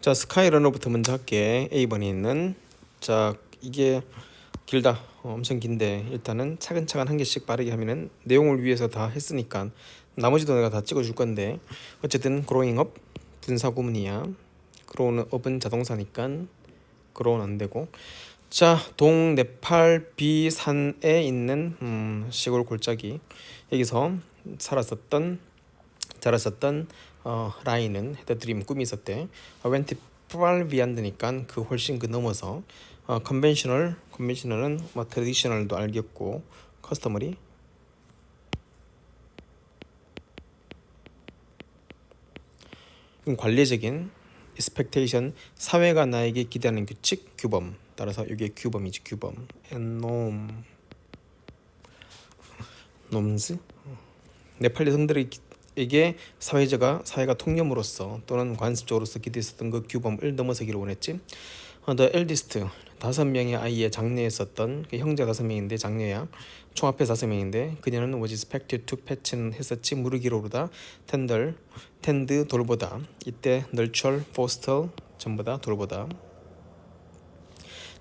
자, 스카이러너부터 먼저 할게. A번에 있는. 자, 이게 길다. 엄청 긴데 일단은 차근차근 한 개씩 빠르게 하면은 내용을 위해서 다 했으니까 나머지도 내가 다 찍어줄 건데 어쨌든 growing up 분사 구문이야. growing up은 자동사니까 grow는 안 되고. 자, 동네팔 비산에 있는 시골 골짜기. 여기서 살았었던 자랐었던 라인은 헤드드림 꿈이 있었대. 웬티 프랄비안드니까 그 훨씬 그 넘어서 컨벤셔널은 뭐 트래디셔널도 알겠고 커스터머리 관례적인 expectation 사회가 나에게 기대하는 규칙 규범 따라서 이게 규범이지 규범 and norms 네팔 여성들에게 사회가 통념으로서 또는 관습적으로서 기대했었던 그 규범을 넘어서기를 원했지. The eldest 5명의 아이의 장녀였었던 그 형제 5명인데 장녀야. 총 합해 5명인데 그녀는 was expected to 패치는 했었지 무르기로 오르다 tend 돌보다 이때 nurture foster 전부 다 돌보다.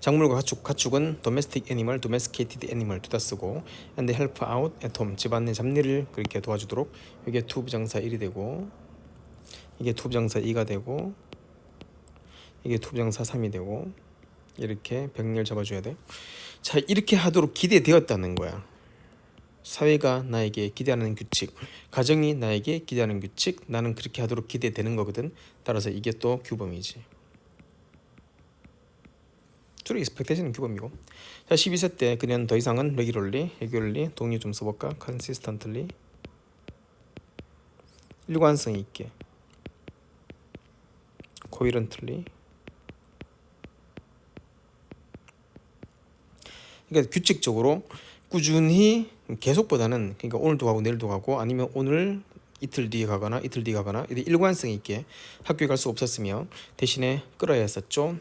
작물과 가축은 domestic animal, domesticated animal 둘 다 쓰고 and help out at home 집안의 잡일을 그렇게 도와주도록 이게 to 부정사 1이 되고 이게 to 부정사 2가 되고 이게 to 부정사 3이 되고 이렇게 병렬 잡아줘야 돼. 자, 이렇게 하도록 기대되었다는 거야. 사회가 나에게 기대하는 규칙, 가정이 나에게 기대하는 규칙, 나는 그렇게 하도록 기대되는 거거든. 따라서 이게 또 규범이지. 주로 expectation은 규범이고. 자, 12세 때 그녀는 더 이상은 regularly 동의 좀 써볼까? consistently 일관성 있게 coherently 그러니까 규칙적으로 꾸준히 계속보다는 그러니까 오늘도 가고 내일도 가고 아니면 오늘 이틀 뒤에 가거나 일관성 있게 학교에 갈 수 없었으며 대신에 끌어야 했었죠.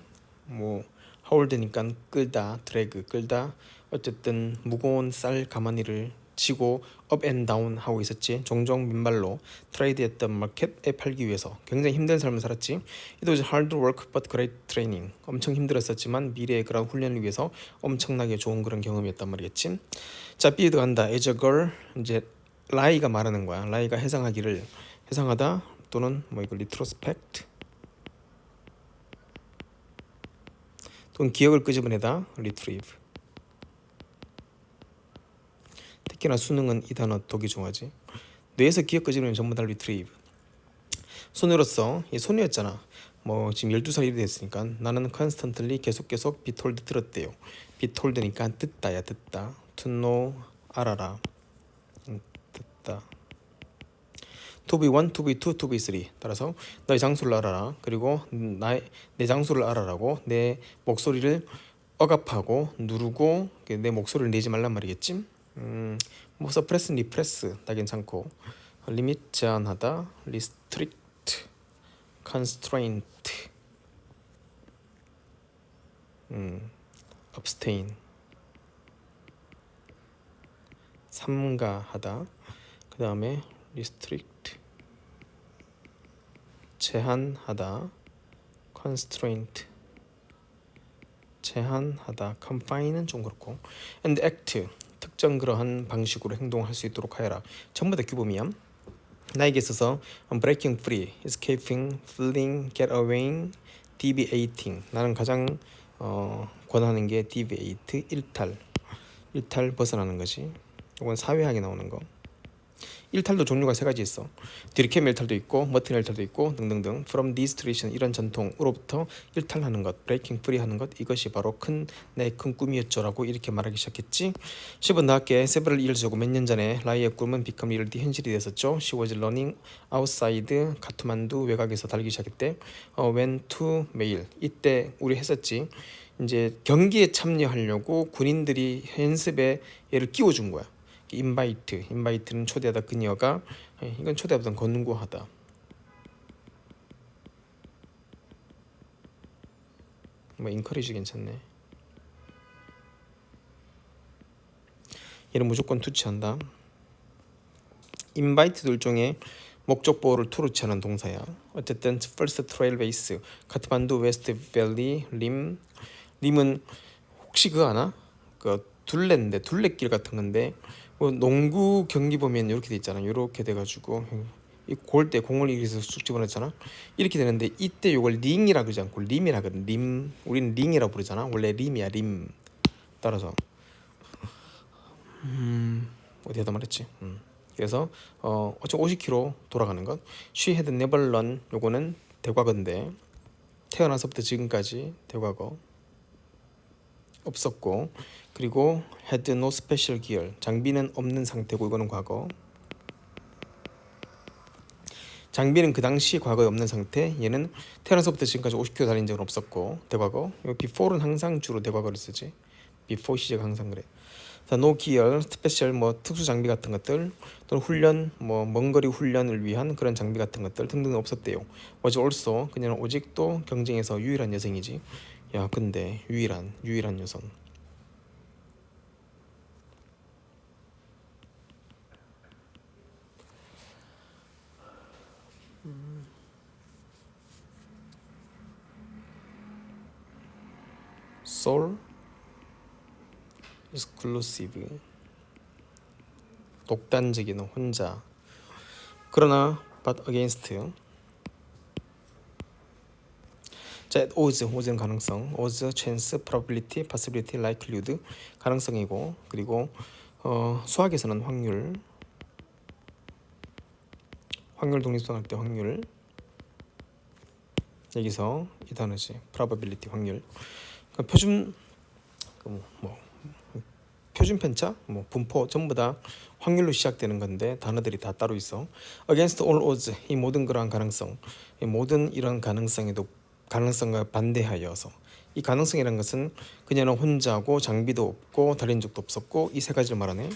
뭐 하울드니까 끌다, 드래그 끌다. 어쨌든 무거운 쌀 가마니를 지고 업 앤 다운 하고 있었지. 종종 맨발로 트레이드했던 마켓에 팔기 위해서 굉장히 힘든 삶을 살았지. It was hard work but great training. 엄청 힘들었었지만 미래의 그런 훈련을 위해서 엄청나게 좋은 그런 경험이었단 말이겠지. 자, B도 간다. As a girl 이제 라이가 말하는 거야. 라이가 해상하다 또는 뭐 이거 retrospect 또는 기억을 끄집어내다 retrieve. 특히나 수능은 이 단어 독이 좋아하지. 뇌에서 기억 끄집어내면 전부 다 retrieve. 소녀로서 이 소녀였잖아. 뭐 지금 12살 이래 됐으니까 나는 constantly 계속 be told 들었대요. be told니까 듣다야 듣다. to know 알아라. 듣다. to be one, to be two, to be three. 따라서 너의 장소를 알아라. 그리고 내 장소를 알아라고 내 목소리를 억압하고 누르고 내 목소리를 내지 말란 말이겠지. 뭐 서프레스, 리프레스 다 괜찮고 리밋 제한하다, restrict, constraint, abstain 삼가하다. 그 다음에 restrict 제한하다, constraint 제한하다, confine은 좀 그렇고 and act 특정 그러한 방식으로 행동할 수 있도록 하여라. 전부 다 규범이야. 나에게 있어서 breaking free, escaping, fleeing, get away, deviating. 나는 가장 권하는 게 deviate, 일탈 벗어나는 거지. 이건 사회학에 나오는 거. 일탈도 종류가 3가지 있어. 디리케미 일탈도 있고 머튼 일탈도 있고 등등등. From this tradition 이런 전통으로부터 일탈하는 것, breaking free 하는 것 이것이 바로 내 큰 꿈이었죠라고 이렇게 말하기 시작했지. 10은 나왔게 several years ago 몇 년 전에 라이의 꿈은 become reality 현실이 됐었죠. She was running outside 카트만두 외곽에서 달리기 시작했대. went to mail 이때 우리 했었지. 이제 경기에 참여하려고 군인들이 연습에 얘를 끼워준 거야. 인바이트는 초대하다. 그녀가 이건 초대하다 권고하다. 뭐 인커리지 괜찮네. 얘는 무조건 투치한다. 인바이트도 일종의 목적보호를 투르치 하는 동사야. 어쨌든 first trail base 카트만두 웨스트 밸리 림은 혹시 그거 아나? 그 둘레인데 둘레길 같은 건데 뭐 농구 경기 보면 이렇게 돼 있잖아. 이렇게 돼가지고 이 골 때 공을 이렇게 쑥 집어넣잖아. 이렇게 되는데 이때 이걸 링이라 그러지 않고 림이라 그래. 림 우리는 링이라 부르잖아. 원래 림이야 림. 따라서 어디 하다 말했지. 그래서 어쩌 50km 돌아가는 것. She had never run. 요거는 대과거인데 태어나서부터 지금까지 대과거 없었고 그리고 had no special gear. 장비는 없는 상태고 이거는 과거. 장비는 그 당시 과거에 없는 상태. 얘는 태어나서부터 지금까지 50km 달린 적은 없었고 대과거. before는 항상 주로 대과거를 쓰지. before 시제가 항상 그래. 자, no gear, 스페셜 뭐 특수 장비 같은 것들 또는 훈련 뭐 먼거리 훈련을 위한 그런 장비 같은 것들 등등 없었대요. was also 그녀는 오직 또 경쟁에서 유일한 여성이지. 야, 근데 유일한 여성. sole exclusive 독단적인 혼자. 그러나 but against 자, os는 가능성, os chance, probability, possibility, likelihood 가능성이고 그리고 수학에서는 확률 독립성할 때 확률 여기서 이 단어지 probability 확률. 표준 표준 편차, 분포 전부 다 확률로 시작되는 건데 단어들이 다 따로 있어. Against all odds 이 모든 그러한 가능성, 이 모든 이런 가능성에도 가능성과 반대하여서 이 가능성이라는 것은 그녀는 혼자고 장비도 없고 달린 적도 없었고 이 세 가지를 말하네.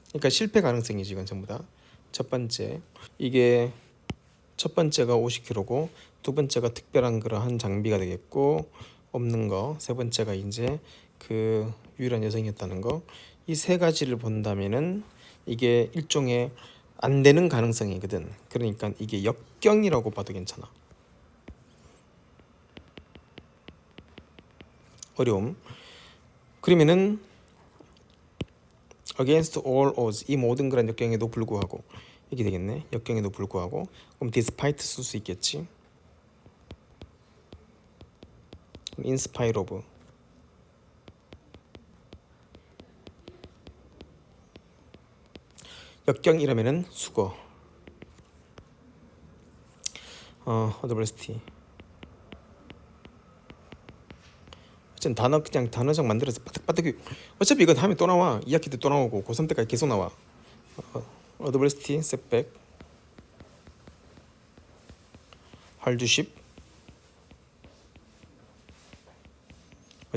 그러니까 실패 가능성이지 이건 전부 다. 첫 번째 이게 첫 번째가 50km고 두 번째가 특별한 그러한 장비가 되겠고 없는 거. 세 번째가 이제 그 유일한 여성이었다는 거. 이 세 가지를 본다면은 이게 일종의 안 되는 가능성이거든. 그러니까 이게 역경이라고 봐도 괜찮아. 어려움. 그러면은 against all odds 이 모든 그런 역경에도 불구하고 이게 되겠네. 역경에도 불구하고 그럼 despite 쓸 수 있겠지. in spite of 역경이라면은 수거. 어드버시티. 어쨌든 단어 그냥 단어장 만들어서 빠득빠득. 어차피 이거 다음에 또 나와. 2학기 때 또 나오고 고3 때까지 계속 나와. 어드버시티, setback, hardship,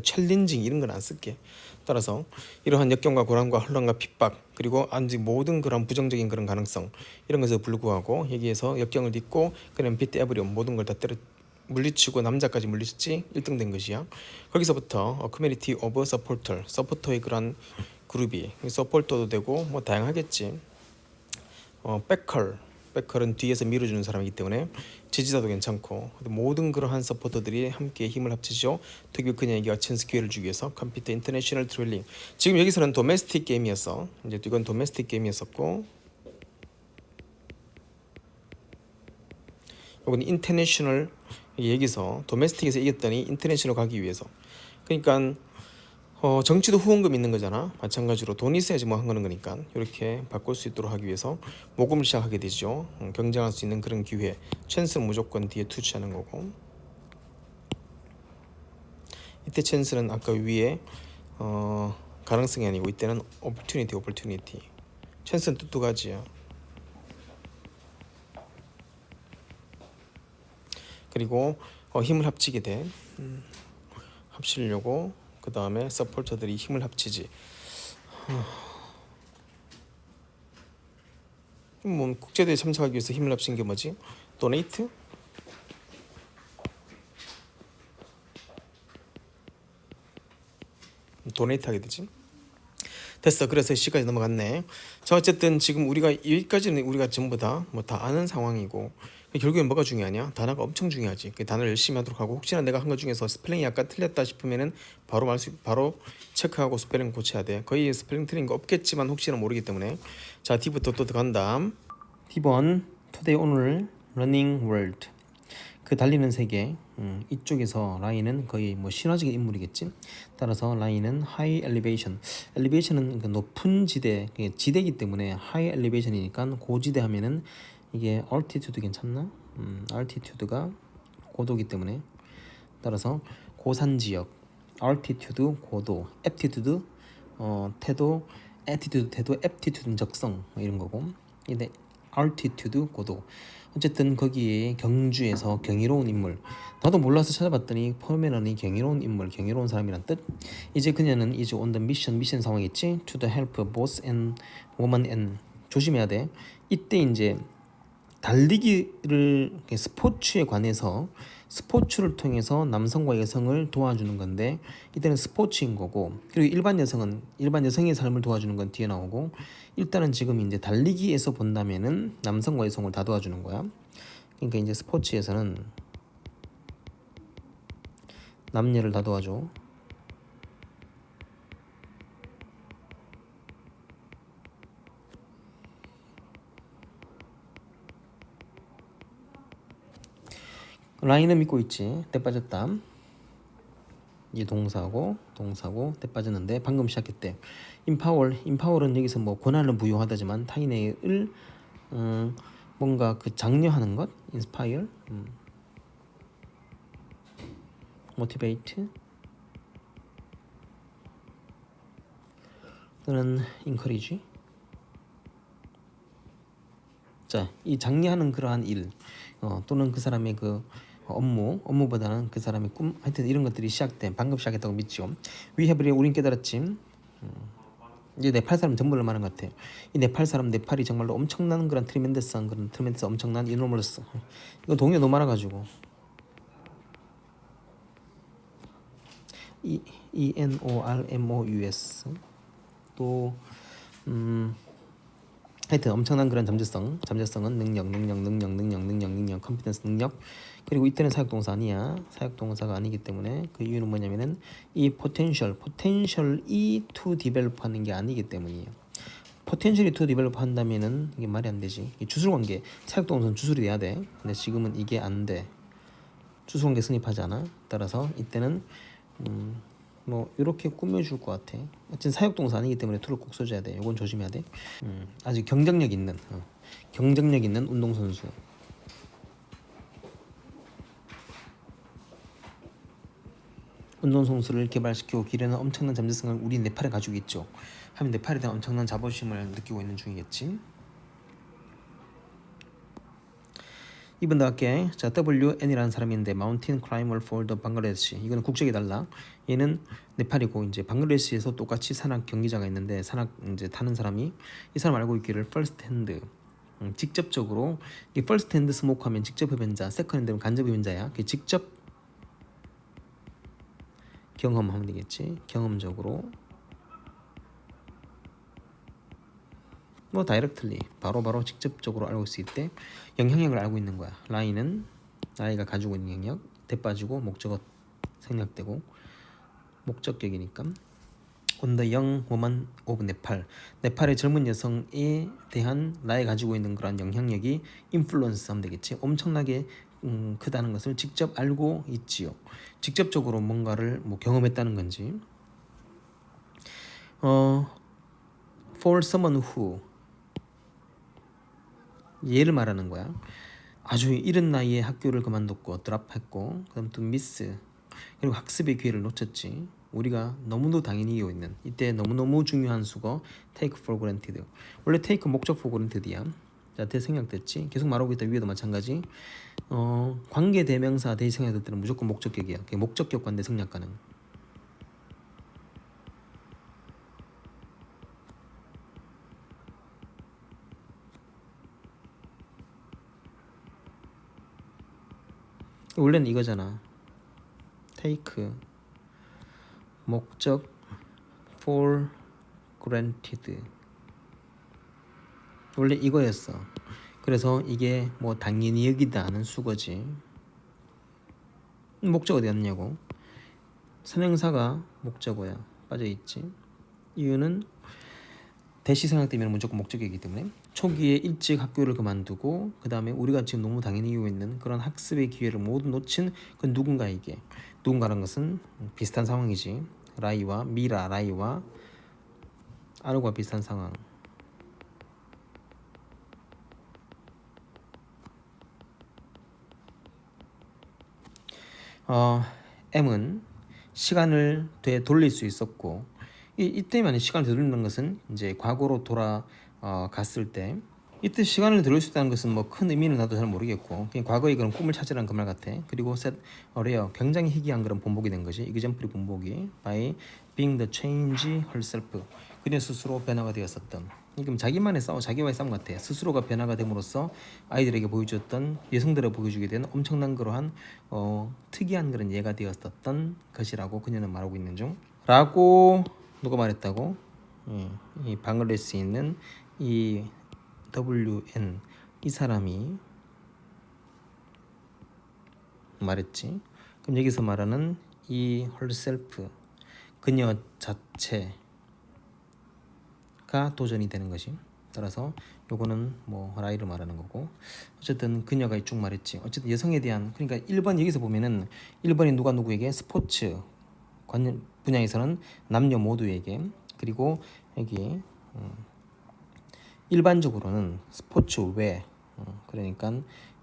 챌린징 이런 건 안 쓸게. 따라서 이러한 역경과 고난과 혼란과 핍박 그리고 아직 모든 그런 부정적인 그런 가능성 이런 것에 불구하고 여기에서 역경을 딛고 그냥 비트 에브리온 모든 걸 다 때려 물리치고 남자까지 물리쳤지 1등 된 것이야. 거기서부터 커뮤니티 오브 서포터의 그런 그룹이 서포터도 되고 뭐 다양하겠지. 백컬은 뒤에서 밀어주는 사람이기 때문에 지지자도 괜찮고 모든 그러한 서포터들이 함께 힘을 합치죠. 특히 그녀에게 찬스 기회를 주기 위해서 컴퓨터 인터내셔널 트레일링. 지금 여기서는 도메스틱 게임이었어. 이제 이건 도메스틱 게임이었었고 이건 인터내셔널. 여기서 도메스틱에서 이겼더니 인터내셔널 가기 위해서. 그러니까 정치도 후원금 있는 거잖아. 마찬가지로 돈 있어야지 뭐 한 거는 거니까 이렇게 바꿀 수 있도록 하기 위해서 모금을 시작하게 되죠. 경쟁할 수 있는 그런 기회. 찬스는 무조건 뒤에 투치하는 거고. 이때 찬스는 아까 위에 가능성이 아니고 이때는 opportunity. 찬스는 또 두 가지야. 그리고 힘을 합치게 돼. 합치려고 그 다음에 서포터들이 힘을 합치지. 뭐 국제대회 참석하기 위해서 힘을 합친 게 뭐지? 도네이트? 도네이트 하게 되지. 됐어. 그래서 C까지 넘어갔네. 자, 어쨌든 지금 우리가 여기까지는 우리가 전부 다 뭐 다 아는 상황이고 결국엔 뭐가 중요하냐? 단어가 엄청 중요하지. 그 단어를 열심히 하도록 하고 혹시나 내가 한 것 중에서 스펠링이 약간 틀렸다 싶으면은 바로 체크하고 스펠링 고쳐야 돼. 거의 스펠링 틀린 거 없겠지만 혹시나 모르기 때문에 자, D부터 또 들어간다. D번 today 오늘 running world 그 달리는 세계 이쪽에서 라인은 거의 뭐 신화적인 인물이겠지. 따라서 라인은 high elevation. elevation은 그 높은 지대, 지대이기 때문에 high elevation이니까 고지대 하면은 이게 altitude 괜찮나? altitude가 고도기 때문에 따라서 고산 지역 altitude 고도 aptitude 태도 attitude 태도 aptitude는 적성 뭐 이런 거고 근데 altitude 고도 어쨌든 거기에 경주에서 경이로운 인물 나도 몰라서 찾아봤더니 포메런이 경이로운 인물 경이로운 사람이란 뜻 이제 그녀는 이제 on the 미션 상황이겠지 to the help both and woman and 조심해야 돼 이때 이제 달리기를 스포츠에 관해서 스포츠를 통해서 남성과 여성을 도와주는 건데 이때는 스포츠인 거고 그리고 일반 여성의 삶을 도와주는 건 뒤에 나오고 일단은 지금 이제 달리기에서 본다면은 남성과 여성을 다 도와주는 거야. 그러니까 이제 스포츠에서는 남녀를 다 도와줘. 라인은 믿고 있지. 때 빠졌다. 이 동사고 때 빠졌는데 방금 시작했대. empower은 여기서 뭐 권한을 부여하다지만 타인을 뭔가 그 장려하는 것 inspire motivate 또는 encourage 자, 이 장려하는 그러한 일 또는 그 사람의 그 업무보다는 그 사람의 꿈 하여튼 이런 것들이 방금 시작했다고 믿죠. 위해브리 우린 깨달았지. 이제 네팔 사람 전부를 말하는 것 같아. 이 네팔이 정말로 엄청난 그런 트리멘데스 엄청난 이노멀스 이거 동요 너무 많아가지고 ENORMOUS 또 하여튼 엄청난 그런 잠재성은 능력 컴피턴스 능력 그리고 이때는 사역동사 아니야 사역동사가 아니기 때문에 그 이유는 뭐냐면은 이 포텐셜이 to develop 하는 게 아니기 때문이에요. 포텐셜이 to develop 한다면은 이게 말이 안 되지. 이 주술관계 사역동사는 주술이 돼야 돼. 근데 지금은 이게 안 돼. 주술관계 성립하지 않아. 따라서 이때는 뭐 이렇게 꾸며줄 것 같아. 어쨌든 사역동사 아니기 때문에 to를 꼭 써줘야 돼. 이건 조심해야 돼. 아주 경쟁력 있는 운동선수. 운동선수를 개발시키고 기르는 엄청난 잠재성을 우리 네팔에 가지고 있죠. 하면 네팔에 대한 엄청난 자부심을 느끼고 있는 중이겠지. 이번 다할게. 자, WN이라는 사람인데 마운틴 클라이머 for the 방글라데시. 이거는 국적이 달라. 얘는 네팔이고 이제 방글라데시에서 똑같이 산악 경기자가 있는데 산악 이제 타는 사람이 이 사람 알고 있기를 first hand 직접적으로 이 first hand 스모크하면 직접 흡연자, second hand는 간접 흡연자야. 직접 경험하면 되겠지. 경험적으로 뭐 다이렉트리 바로 직접적으로 알고 있을 때 영향력을 알고 있는 거야. 라이가 가지고 있는 영향력 대 빠지고 목적어 생략되고 목적격이니까 on the young woman of 네팔의 젊은 여성에 대한 라이 가지고 있는 그런 영향력이 인플루언스 하면 되겠지. 엄청나게 크다는 것을 직접 알고 있지요. 직접적으로 뭔가를 뭐 경험했다는 건지 for someone who 얘를 말하는 거야. 아주 이른 나이에 학교를 그만뒀고 드랍했고 그다음 또 미스 그리고 학습의 기회를 놓쳤지. 우리가 너무도 당연히 이기고 있는 이때 너무너무 중요한 수거 take for granted. 원래 take 목적 for granted이야. 자, 대생략됐지. 계속 말하고 있다 위에도 마찬가지. 관계 대명사 대생략될 때는 무조건 목적격이야. 목적격 관대 생략 가능. 원래는 이거잖아. take 목적 for granted. 원래 이거였어. 그래서 이게 뭐 당연히 여기다 하는 수거지. 목적 어디 갔냐고. 선행사가 목적어야. 빠져있지. 이유는 대시 생각되면 무조건 목적이기 때문에 초기에 일찍 학교를 그만두고 그 다음에 우리가 지금 너무 당연히 이유고 있는 그런 학습의 기회를 모두 놓친 그 누군가에게, 누군가라는 것은 비슷한 상황이지. 라이와 아르과 비슷한 상황. M은 시간을 되돌릴 수 있었고, 이때만 시간을 되돌리는 것은 이제 과거로 갔을 때, 이때 시간을 되돌릴 수 있다는 것은 뭐 큰 의미는 나도 잘 모르겠고, 그냥 과거의 그런 꿈을 찾으라는 그 말 같아. 그리고 set rare, 굉장히 희귀한 그런 본보기 된 것이, example 본보기 by being the change herself, 그녀 스스로 변화가 되었었던. 그럼 자기와의 싸움 같아. 스스로가 변화가 됨으로써 아이들에게 보여줬던, 여성들에 보여주게 된 엄청난 그러한 특이한 그런 예가 되었었던 것이라고 그녀는 말하고 있는 중. 라고 누가 말했다고? 이 방글라데시에 있는 이 WN, 이 사람이 말했지. 그럼 여기서 말하는 이 herself, 그녀 자체가 도전이 되는 것이. 따라서 요거는 뭐 라이를 말하는 거고, 어쨌든 그녀가 쭉 말했지. 어쨌든 여성에 대한, 그러니까 1번 여기서 보면은 1번이 누가 누구에게, 스포츠 관련 분야에서는 남녀 모두에게, 그리고 여기 일반적으로는 스포츠 외, 그러니까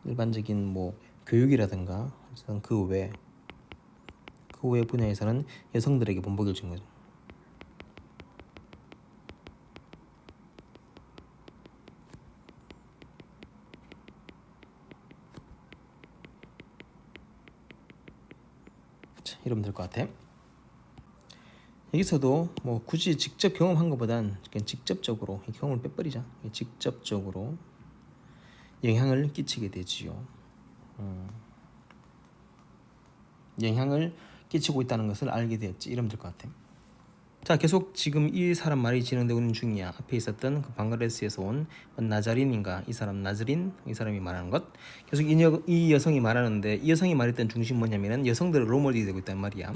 일반적인 뭐 교육이라든가 그 외 분야에서는 여성들에게 본보기를 준 거죠. 자, 이러면 될 것 같아. 여기서도 뭐 굳이 직접 경험한 것보단 그냥 직접적으로 이 경험을 빼버리자. 직접적으로 영향을 끼치게 되지요. 영향을 끼치고 있다는 것을 알게 되었지. 이러면 될 것 같아. 자, 계속 지금 이 사람 말이 진행되고 있는 중이야. 앞에 있었던 그 방글라데시에서 온 나자린인가, 이 사람 나즈린, 이 사람이 말하는 것. 계속 이 여성이 말하는데, 이 여성이 말했던 중심 뭐냐면은 여성들을 롤모델이 되고 있단 말이야.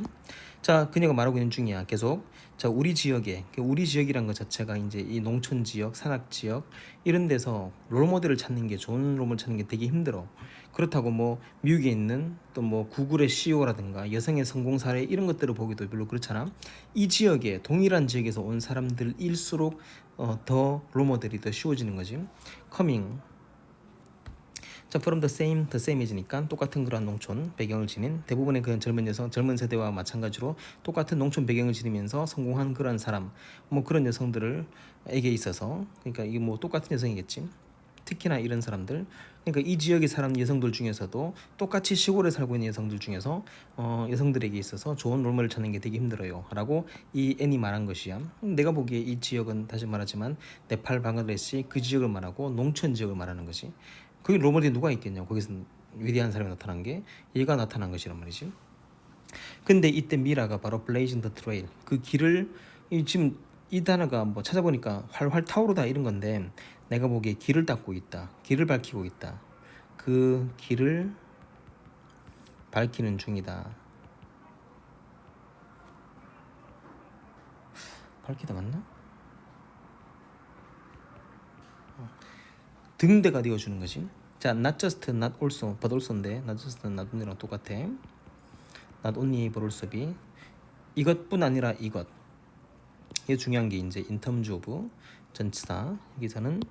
자, 그녀가 말하고 있는 중이야. 계속. 자, 우리 지역이란 것 자체가 이제 이 농촌 지역, 산악 지역 이런 데서 롤모델을 찾는 게, 좋은 롤모델을 찾는 게 되게 힘들어. 그렇다고 뭐 미국에 있는 또 뭐 구글의 CEO라든가 여성의 성공 사례 이런 것들을 보기도 별로 그렇잖아. 이 지역에, 동일한 지역에서 온 사람들일수록 더 롤모델이 더 쉬워지는 거지. coming. 자, from the same이지니까 똑같은 그런 농촌 배경을 지닌 대부분의 그 젊은 세대와 마찬가지로 똑같은 농촌 배경을 지니면서 성공한 그런 사람, 뭐 그런 여성들에게 있어서, 그러니까 이게 뭐 똑같은 여성이겠지. 특히나 이런 사람들, 그러니까 이 지역의 여성들 중에서도 똑같이 시골에 살고 있는 여성들 중에서 여성들에게 있어서 좋은 롤모델을 찾는 게 되게 힘들어요 라고 이 애니 말한 것이야. 내가 보기에 이 지역은 다시 말하지만 네팔, 방글라데시 그 지역을 말하고 농촌 지역을 말하는 것이. 거기 롤모델이 누가 있겠냐고. 거기서 위대한 사람이 나타난 게 얘가 나타난 것이란 말이지. 근데 이때 미라가 바로 blazing the trail, 그 길을, 지금 이 단어가 뭐 찾아보니까 활활 타오르다 이런 건데, 내가 보기에 길을 닦고 있다, 길을 밝히고 있다, 그 길을 밝히는 중이다. 밝히다 맞나? 등대가 되어주는 거지. 자, not just, not also, but also인데 not just, not only랑 똑같아. not only, but also be. 이것뿐 아니라 이것. 이게 중요한 게 이제 in terms of 전치사, 여기서는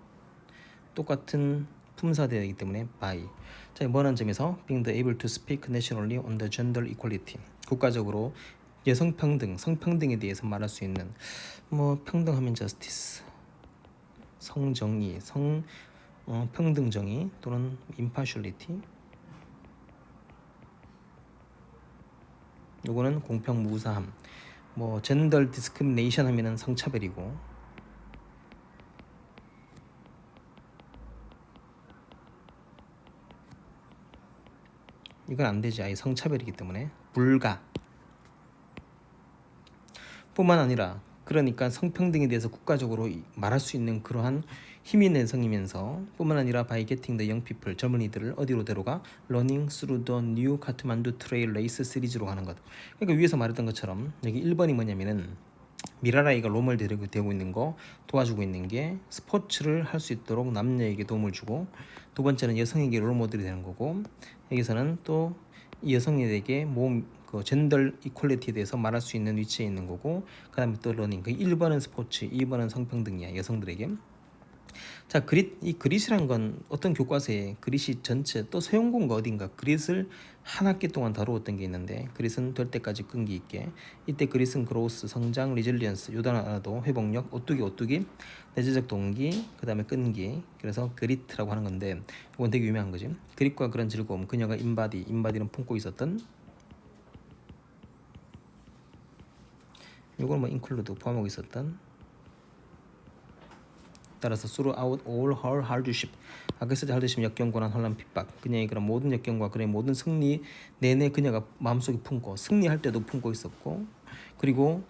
똑같은 품사대이기 때문에 by. 자, 뭐라는 점에서 being the able to speak nationally on the gender equality, 국가적으로 여성평등, 성평등에 대해서 말할 수 있는, 뭐 평등하면 justice, 성정의, 평등정의 또는 impartiality. 요거는 공평무사함. 뭐 gender discrimination 하면은 성차별이고, 이건 안 되지. 아예 성차별이기 때문에 불가. 뿐만 아니라 그러니까 성평등에 대해서 국가적으로 말할 수 있는 그러한 힘이 있는 성이면서 뿐만 아니라 by getting the young people 젊은이들을 어디로 데려가 running through the new 카트만두 트레일 레이스 시리즈로 가는 것. 그러니까 위에서 말했던 것처럼 여기 1번이 뭐냐면은 미라라이가 롬을 데리고 되고 있는 거 도와주고 있는 게 스포츠를 할 수 있도록 남녀에게 도움을 주고, 두 번째는 여성에게 롤모델이 되는 거고, 여기서는 또 이 여성에게 그 젠더 이퀄리티에 대해서 말할 수 있는 위치에 있는 거고, 그 다음에 또 러닝. 그 1번은 스포츠, 2번은 성평등이야, 여성들에게. 자, 그릿. 이 그릿이란 건 어떤 교과서에 그릿이 전체 또 서용고인가 어딘가 그릿을 한 학기 동안 다루었던 게 있는데, 그릿은 될 때까지 끈기 있게. 이때 그릿은 그로우스, 성장, 리질리언스, 요 단어 하나도 회복력, 오뚜기, 내재적 동기, 그 다음에 끈기. 그래서 그릿이라고 하는 건데, 이건 되게 유명한 거지. 그릿과 그런 즐거움, 그녀가 인바디는 품고 있었던, 이걸 뭐 include 포함하고 있었던, 따라서 throughout all her hardship, 아까 쓰자 hardship 역경 고난 혼란 핍박, 그녀의 그런 모든 역경과 그의 모든 승리 내내 그녀가 마음속에 품고, 승리할 때도 품고 있었고, 그리고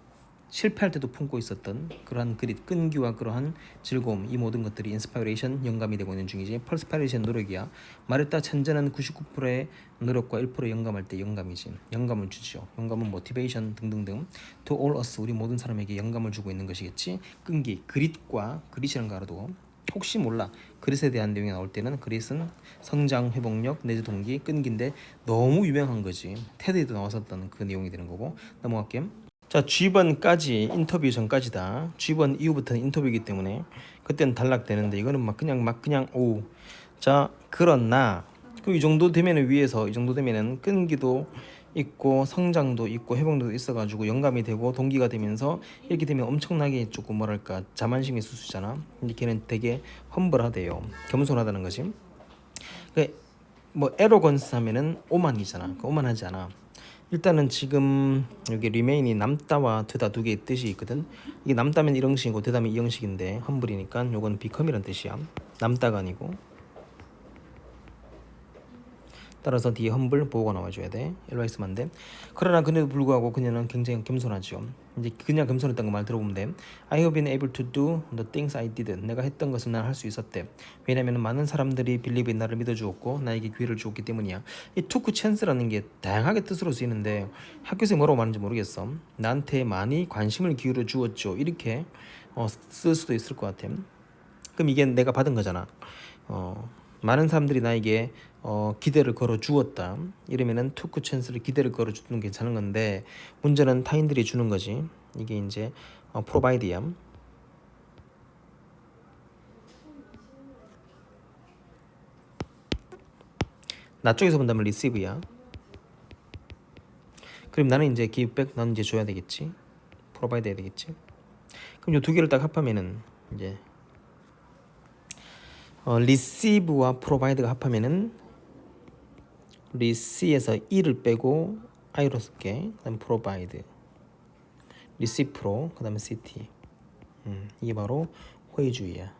실패할 때도 품고 있었던 그러한 그릿, 끈기와 그러한 즐거움, 이 모든 것들이 인스파이레이션, 영감이 되고 있는 중이지. 퍼스파이레이션 노력이야. 말했다 천재는 99%의 노력과 1%의 영감할 때 영감이지. 영감을 주죠. 영감은 모티베이션 등등등. To all us, 우리 모든 사람에게 영감을 주고 있는 것이겠지. 끈기, 그릿과 그릿이라는 거 알아두고, 혹시 몰라 그릿에 대한 내용이 나올 때는 그릿은 성장, 회복력, 내재 동기, 끈기인데 너무 유명한 거지. 테드에도 나왔었던 그 내용이 되는 거고. 넘어갈게. 자, G번까지 인터뷰 전까지다. G번 이후부터는 인터뷰이기 때문에 그때는 단락되는데, 이거는 막 그냥 오. 자, 그러나 그 이 정도 되면은, 위에서 이 정도 되면은 끈기도 있고 성장도 있고 회복력도 있어가지고 영감이 되고 동기가 되면서, 이렇게 되면 엄청나게 조금 뭐랄까 자만심이 수수잖아. 근데 걔는 되게 험블하대요. 겸손하다는 거지. 뭐 에로건스 하면은 오만이잖아. 그 오만하지 않아. 일단은 지금 여기 리메인이 남다와 되다 두 개의 뜻이 있거든. 이게 남다면 이 형식이고 되다면 이 형식인데, 험블이니까 요건 비컴이란 뜻이야. 남다가 아니고. 따라서 뒤에 험블 보호가 나와줘야 돼. LYS만 돼. 그러나 그에도 불구하고 그녀는 굉장히 겸손하죠. 이제 그냥 겸손했던 거 말 들어보면 돼. I have been able to do the things I did. 내가 했던 것을 난 할 수 있었대. 왜냐면 많은 사람들이 believe in 나를 믿어주었고 나에게 기회를 주었기 때문이야. 이 took chance라는 게 다양하게 뜻으로 쓰이는데, 학교에서 뭐라고 말하는지 모르겠어. 나한테 많이 관심을 기울여 주었죠. 이렇게 쓸 수도 있을 것 같아. 그럼 이게 내가 받은 거잖아. 많은 사람들이 나에게 기대를 걸어 주었다. 이러면은 토크 찬스를 기대를 걸어 주는 게 괜찮은 건데, 문제는 타인들이 주는 거지. 이게 이제 프로바이드야. 나 쪽에서 본다면 리시브야. 그럼 나는 이제 기브백, 나는 이제 줘야 되겠지. 프로바이드 해야 되겠지. 그럼 이 두 개를 딱 합하면은 이제 리시브와 프로바이드가 합하면은 리시에서 e를 빼고 i로 쓸게. 그다음 프로바이드, 리시프로, 그다음에 city. 이게 바로 호의주의야.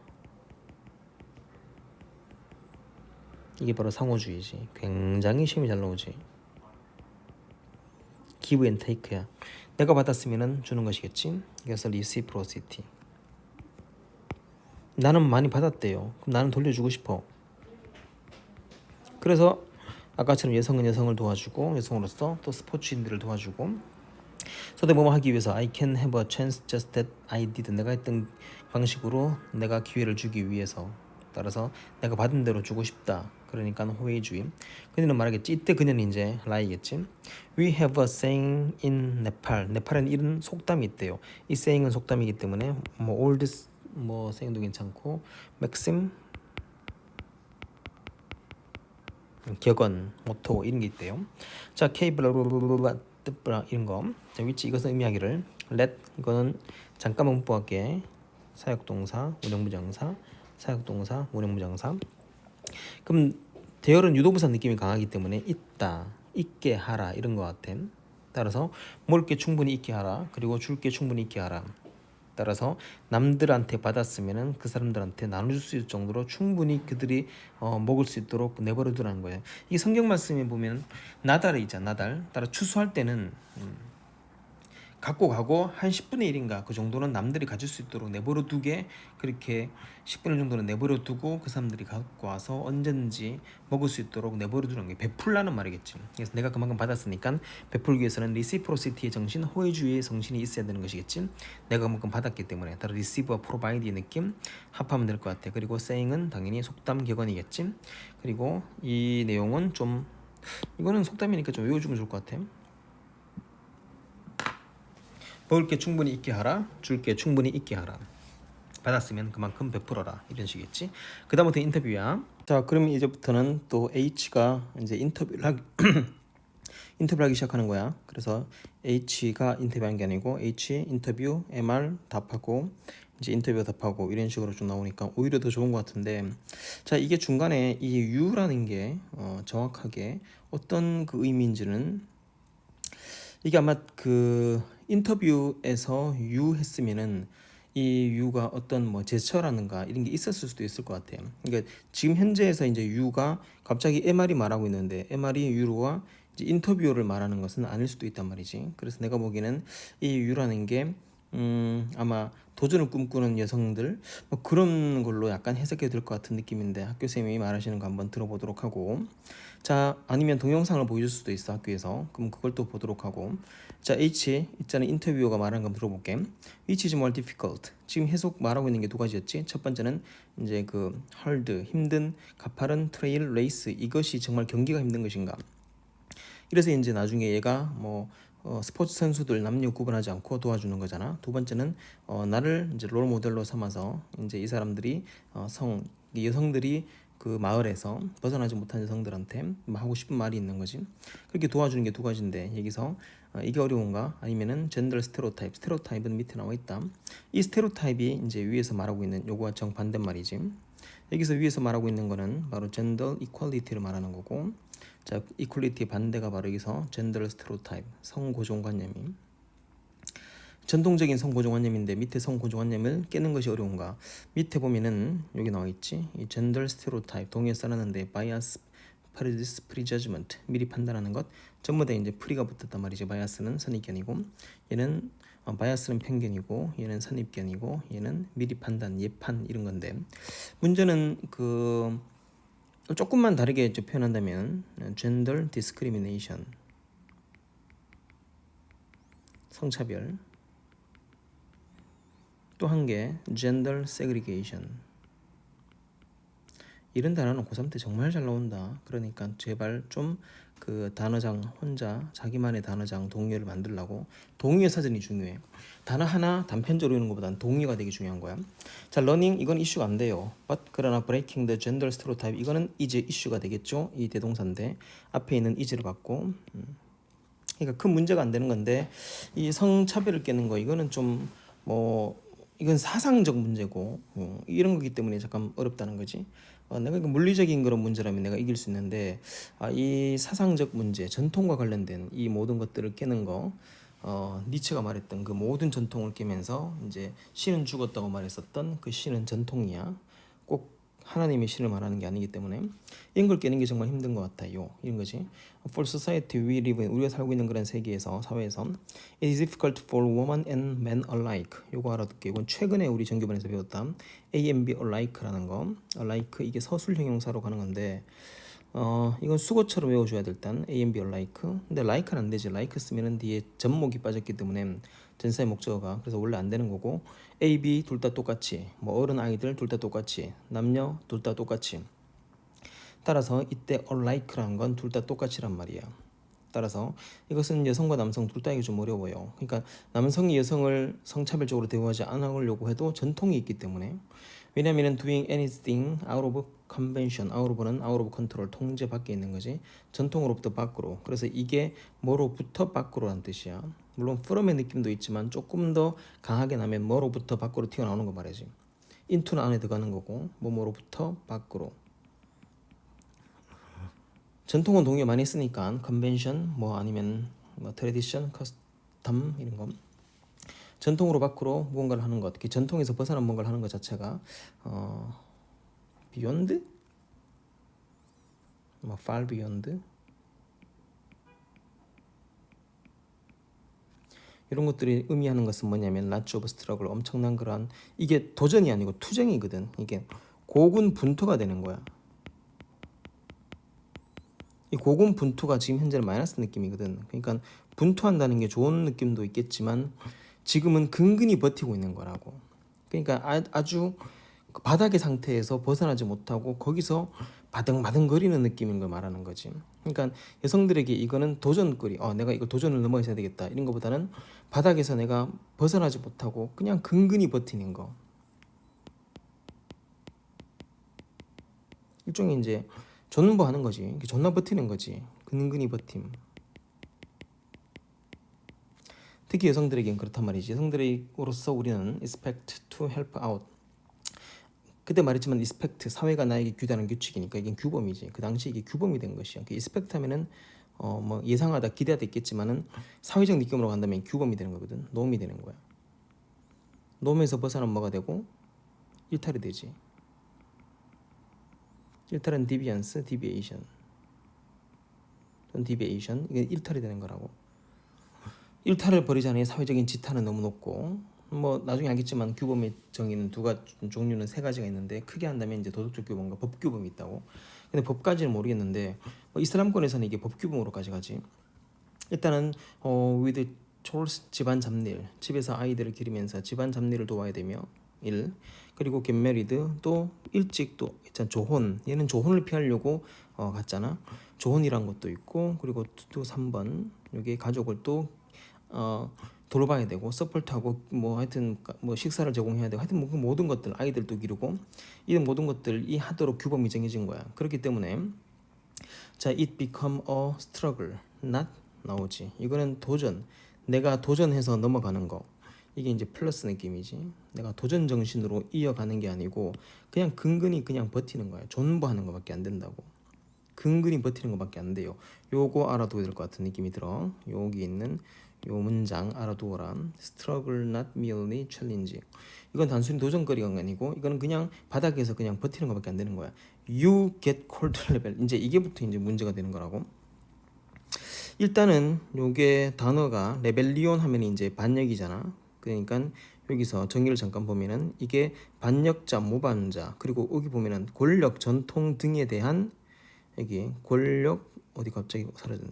이게 바로 상호주의지. 굉장히 시험이 잘 나오지. give and take야. 내가 받았으면은 주는 것이겠지. 그래서 reciprocity. 나는 많이 받았대요. 그럼 나는 돌려주고 싶어. 그래서 아까처럼 여성은 여성을 도와주고, 여성으로서 또 스포츠인들을 도와주고, 서대모마 하기 위해서 I can have a chance just that I did. 내가 했던 방식으로 내가 기회를 주기 위해서. 따라서 내가 받은 대로 주고 싶다. 그러니까 호의주의. 그녀는 말하겠지. 이때 그녀는 이제 라이겠지. We have a saying in Nepal. 네팔에는 이런 속담이 있대요. 이 saying은 속담이기 때문에 뭐 old 뭐 saying도 괜찮고, maxim, 격언, 모토 이런 게 있대요. 자, 케이블라블라블라 뜻브라 이런 거. 자, 위치 이것은 의미하기를. let 이거는 잠깐만 문법할게. 사역동사, 운영부정사, 사역동사, 운영부정사. 그럼 대열은 유도부사 느낌이 강하기 때문에 있다, 있게 하라 이런 거 같아. 따라서 먹을 게 충분히 있게 하라, 그리고 줄 게 충분히 있게 하라. 따라서 남들한테 받았으면은 그 사람들한테 나눠줄 수 있을 정도로 충분히 그들이 먹을 수 있도록 내버려 두라는 거예요. 이 성경 말씀에 보면 나달이 있잖아. 나달. 따라 추수할 때는 갖고 가고 한 10분의 1인가 그 정도는 남들이 가질 수 있도록 내버려 두게 그렇게 10분의 1 정도는 내버려 두고 그 사람들이 갖고 와서 언제든지 먹을 수 있도록 내버려 두는 게 베풀라는 말이겠지. 그래서 내가 그만큼 받았으니까 베풀기 위해서는 리시프로시티의 정신, 호의주의의 정신이 있어야 되는 것이겠지. 내가 그만큼 받았기 때문에 따라 리시브와 프로바이드의 느낌 합하면 될 것 같아. 그리고 saying은 당연히 속담 격언이겠지. 그리고 이 내용은 좀 이거는 속담이니까 좀 외워주면 좋을 것 같아. 먹을 게 충분히 있게 하라, 줄 게 충분히 있게 하라. 받았으면 그만큼 베풀어라 이런 식이겠지. 그 다음부터 인터뷰야. 자, 그럼 이제부터는 또 H가 이제 인터뷰를 하기 시작하는 거야. 그래서 H가 인터뷰한 게 아니고 H 인터뷰, MR 답하고 이제 인터뷰 답하고 이런 식으로 좀 나오니까 오히려 더 좋은 것 같은데, 자, 이게 중간에 이 U라는 게 정확하게 어떤 그 의미인지는 이게 아마 그 인터뷰에서 유 했으면은 이 유가 어떤 뭐 제스처라는가 이런 게 있었을 수도 있을 것 같아요. 그러니까 지금 현재에서 이제 유가 갑자기 MR이 말하고 있는데 MR이 유로와 이제 인터뷰를 말하는 것은 아닐 수도 있단 말이지. 그래서 내가 보기에는 이 유라는 게 아마 도전을 꿈꾸는 여성들 뭐 그런 걸로 약간 해석이 될 것 같은 느낌인데 학교 선생님이 말하시는 거 한번 들어보도록 하고, 자, 아니면 동영상을 보여줄 수도 있어 학교에서. 그럼 그걸 또 보도록 하고, 자, H 있잖아 인터뷰어가 말하는 거 들어볼게. Which is more difficult. 지금 해석 말하고 있는 게 두 가지였지. 첫 번째는 이제 그 hard 힘든, 가파른 트레일 레이스 이것이 정말 경기가 힘든 것인가. 이래서 이제 나중에 얘가 뭐 스포츠 선수들 남녀 구분하지 않고 도와주는 거잖아. 두 번째는 나를 이제 롤 모델로 삼아서 이제 이 사람들이 여성들이 그 마을에서 벗어나지 못한 여성들한테 하고 싶은 말이 있는 거지. 그렇게 도와주는 게 두 가지인데 여기서 이게 어려운가? 아니면은 젠더 스테레오타입은 밑에 나와 있다. 이 스테레오타입이 이제 위에서 말하고 있는 요거와 정반대 말이지. 여기서 위에서 말하고 있는 거는 바로 젠더 이퀄리티를 말하는 거고, 자, 이퀄리티 반대가 바로 여기서 젠더 스테레오타입, 성고정관념이. 전통적인 성고정관념인데 밑에 성고정관념을 깨는 것이 어려운가? 밑에 보면은 여기 나와 있지. 이 젠더 스테레오타입 동의어 써놨는데 바이아스, 프레지스, 프리저지먼트 미리 판단하는 것 전부 다 이제 프리가 붙었단 말이죠. 바이아스는 선입견이고 얘는 바이아스는 편견이고 얘는 선입견이고 얘는 미리 판단, 예판 이런 건데, 문제는 그 조금만 다르게 표현한다면 gender discrimination 성차별, 또 한 개 gender segregation. 이런 단어는 고3 때 정말 잘 나온다. 그러니까 제발 좀 그 단어장 혼자 자기만의 단어장 동의어를 만들라고. 동의어 사전이 중요해. 단어 하나 단편적으로 외우는 것보다는 동의어가 되게 중요한 거야. 자, learning 이건 이슈가 안 돼요. But 그러나 breaking the gender stereotype 이거는 이제 이슈가 되겠죠. 이 대동사인데 앞에 있는 is를 받고 그러니까 큰 문제가 안 되는 건데, 이 성차별을 깨는 거 이거는 좀 뭐 이건 사상적 문제고 이런 거기 때문에 잠깐 어렵다는 거지. 내가 물리적인 그런 문제라면 내가 이길 수 있는데 이 사상적 문제, 전통과 관련된 이 모든 것들을 깨는 거, 니체가 말했던 그 모든 전통을 깨면서 이제 신은 죽었다고 말했었던 그 신은 전통이야. 꼭 하나님의 신을 말하는 게 아니기 때문에 이런 걸 깨는 게 정말 힘든 것 같아요. 이런 거지. For society we live in, 우리가 살고 있는 그런 세계에서, 사회에서 it is difficult for women and men alike. 요거 알아둘게. 이건 최근에 우리 정규반에서 배웠다. A and B alike라는 거. alike 이게 서술 형용사로 가는 건데 이건 수거처럼 외워줘야 될 단 A and B alike. 근데 like는 안 되지. like 쓰면은 뒤에 전목이 빠졌기 때문에 전사의 목적어가, 그래서 원래 안 되는 거고, A, B 둘 다 똑같이, 뭐 어른 아이들 둘 다 똑같이, 남녀 둘 다 똑같이. 따라서 이때 alike라는 건 둘 다 똑같이란 말이야. 따라서 이것은 여성과 남성 둘 다에게 좀 어려워요. 그러니까 남성이 여성을 성차별적으로 대우하지 않으려고 해도 전통이 있기 때문에. 왜냐하면 doing anything out of convention, out of는 out of control, 통제 밖에 있는 거지. 전통으로부터 밖으로. 그래서 이게 뭐로부터 밖으로란 뜻이야. 물론 from의 느낌도 있지만 조금 더 강하게 나면 뭐로부터 밖으로 튀어나오는 거 말이지. into는 안에 들어가는 거고 뭐로부터 밖으로. 전통은 동의어 많이 쓰니까 convention 뭐 아니면 뭐 tradition, custom 이런 거. 전통으로 밖으로 무언가를 하는 것, 전통에서 벗어난 뭔가를 하는 것 자체가 beyond, 뭐 far beyond. 이런 것들이 의미하는 것은 뭐냐면 lots of struggle, 엄청난 그러한, 이게 도전이 아니고 투쟁이거든. 이게 고군분투가 되는 거야. 이 고군분투가 지금 현재는 마이너스 느낌이거든. 그러니까 분투한다는 게 좋은 느낌도 있겠지만 지금은 근근히 버티고 있는 거라고. 그러니까 아주 바닥의 상태에서 벗어나지 못하고 거기서 바등바등거리는 느낌인 걸 말하는 거지. 그러니까 여성들에게 이거는 도전거리, 내가 이거 도전을 넘어서야 되겠다 이런 것보다는 바닥에서 내가 벗어나지 못하고 그냥 근근히 버티는 거. 일종의 이제 존버하는 거지. 존나 버티는 거지. 근근히 버팀. 특히 여성들에겐 그렇단 말이지. 여성들로서 우리는 expect to help out. 그때 말했지만 expect, 사회가 나에게 규定하는 규칙이니까 이게 규범이지. 그 당시 이게 규범이 된 것이야. expect 하면은 뭐 예상하다, 기대하다 있겠지만은 사회적 느낌으로 간다면 규범이 되는 거거든. 놈이 되는 거야. 놈에서 벗어나면 뭐가 되고 일탈이 되지. 일탈은 deviance, deviation. deviation 이게 일탈이 되는 거라고. 일탈을 벌이지 않으니 사회적인 지탄은 너무 높고, 뭐 나중에 알겠지만 규범의 정의는 종류는 세 가지가 있는데, 크게 한다면 이제 도덕적 규범과 법 규범이 있다고. 근데 법까지는 모르겠는데 이슬람권에서는 이게 법 규범으로까지 가지. 일단은 with chores, 집안 잡일, 집에서 아이들을 기르면서 집안 잡일을 도와야 되며 일. 그리고 get married, 또 일찍 또 있잖아, 조혼. 얘는 조혼을 피하려고 갔잖아. 조혼이란 것도 있고, 그리고 또 3번 여기 가족을 또 돌봐야 되고, 서포트하고, 뭐 하여튼 뭐 식사를 제공해야 되고, 하여튼 뭐 그 모든 것들, 아이들도 기르고, 이런 모든 것들이 하도록 규범이 정해진 거야. 그렇기 때문에 자, it become a struggle, not 나오지. 이거는 도전, 내가 도전해서 넘어가는 거. 이게 이제 플러스 느낌이지. 내가 도전 정신으로 이어가는 게 아니고 그냥 근근히 그냥 버티는 거야. 존버하는 거밖에 안 된다고. 근근히 버티는 것밖에 안 돼요. 요거 알아둬야 될 것 같은 느낌이 들어. 여기 있는 요 문장 알아두어라. Struggle not merely challenge. 이건 단순히 도전거리가 아니고 이거는 그냥 바닥에서 그냥 버티는 것밖에 안 되는 거야. You get cold level. 이제 이게부터 이제 문제가 되는 거라고. 일단은 요게 단어가 레벨리온 하면 이제 반역이잖아. 그러니까 여기서 정의를 잠깐 보면은 이게 반역자, 모반자, 그리고 여기 보면은 권력, 전통 등에 대한, 여기 권력 어디 갑자기 사라졌네.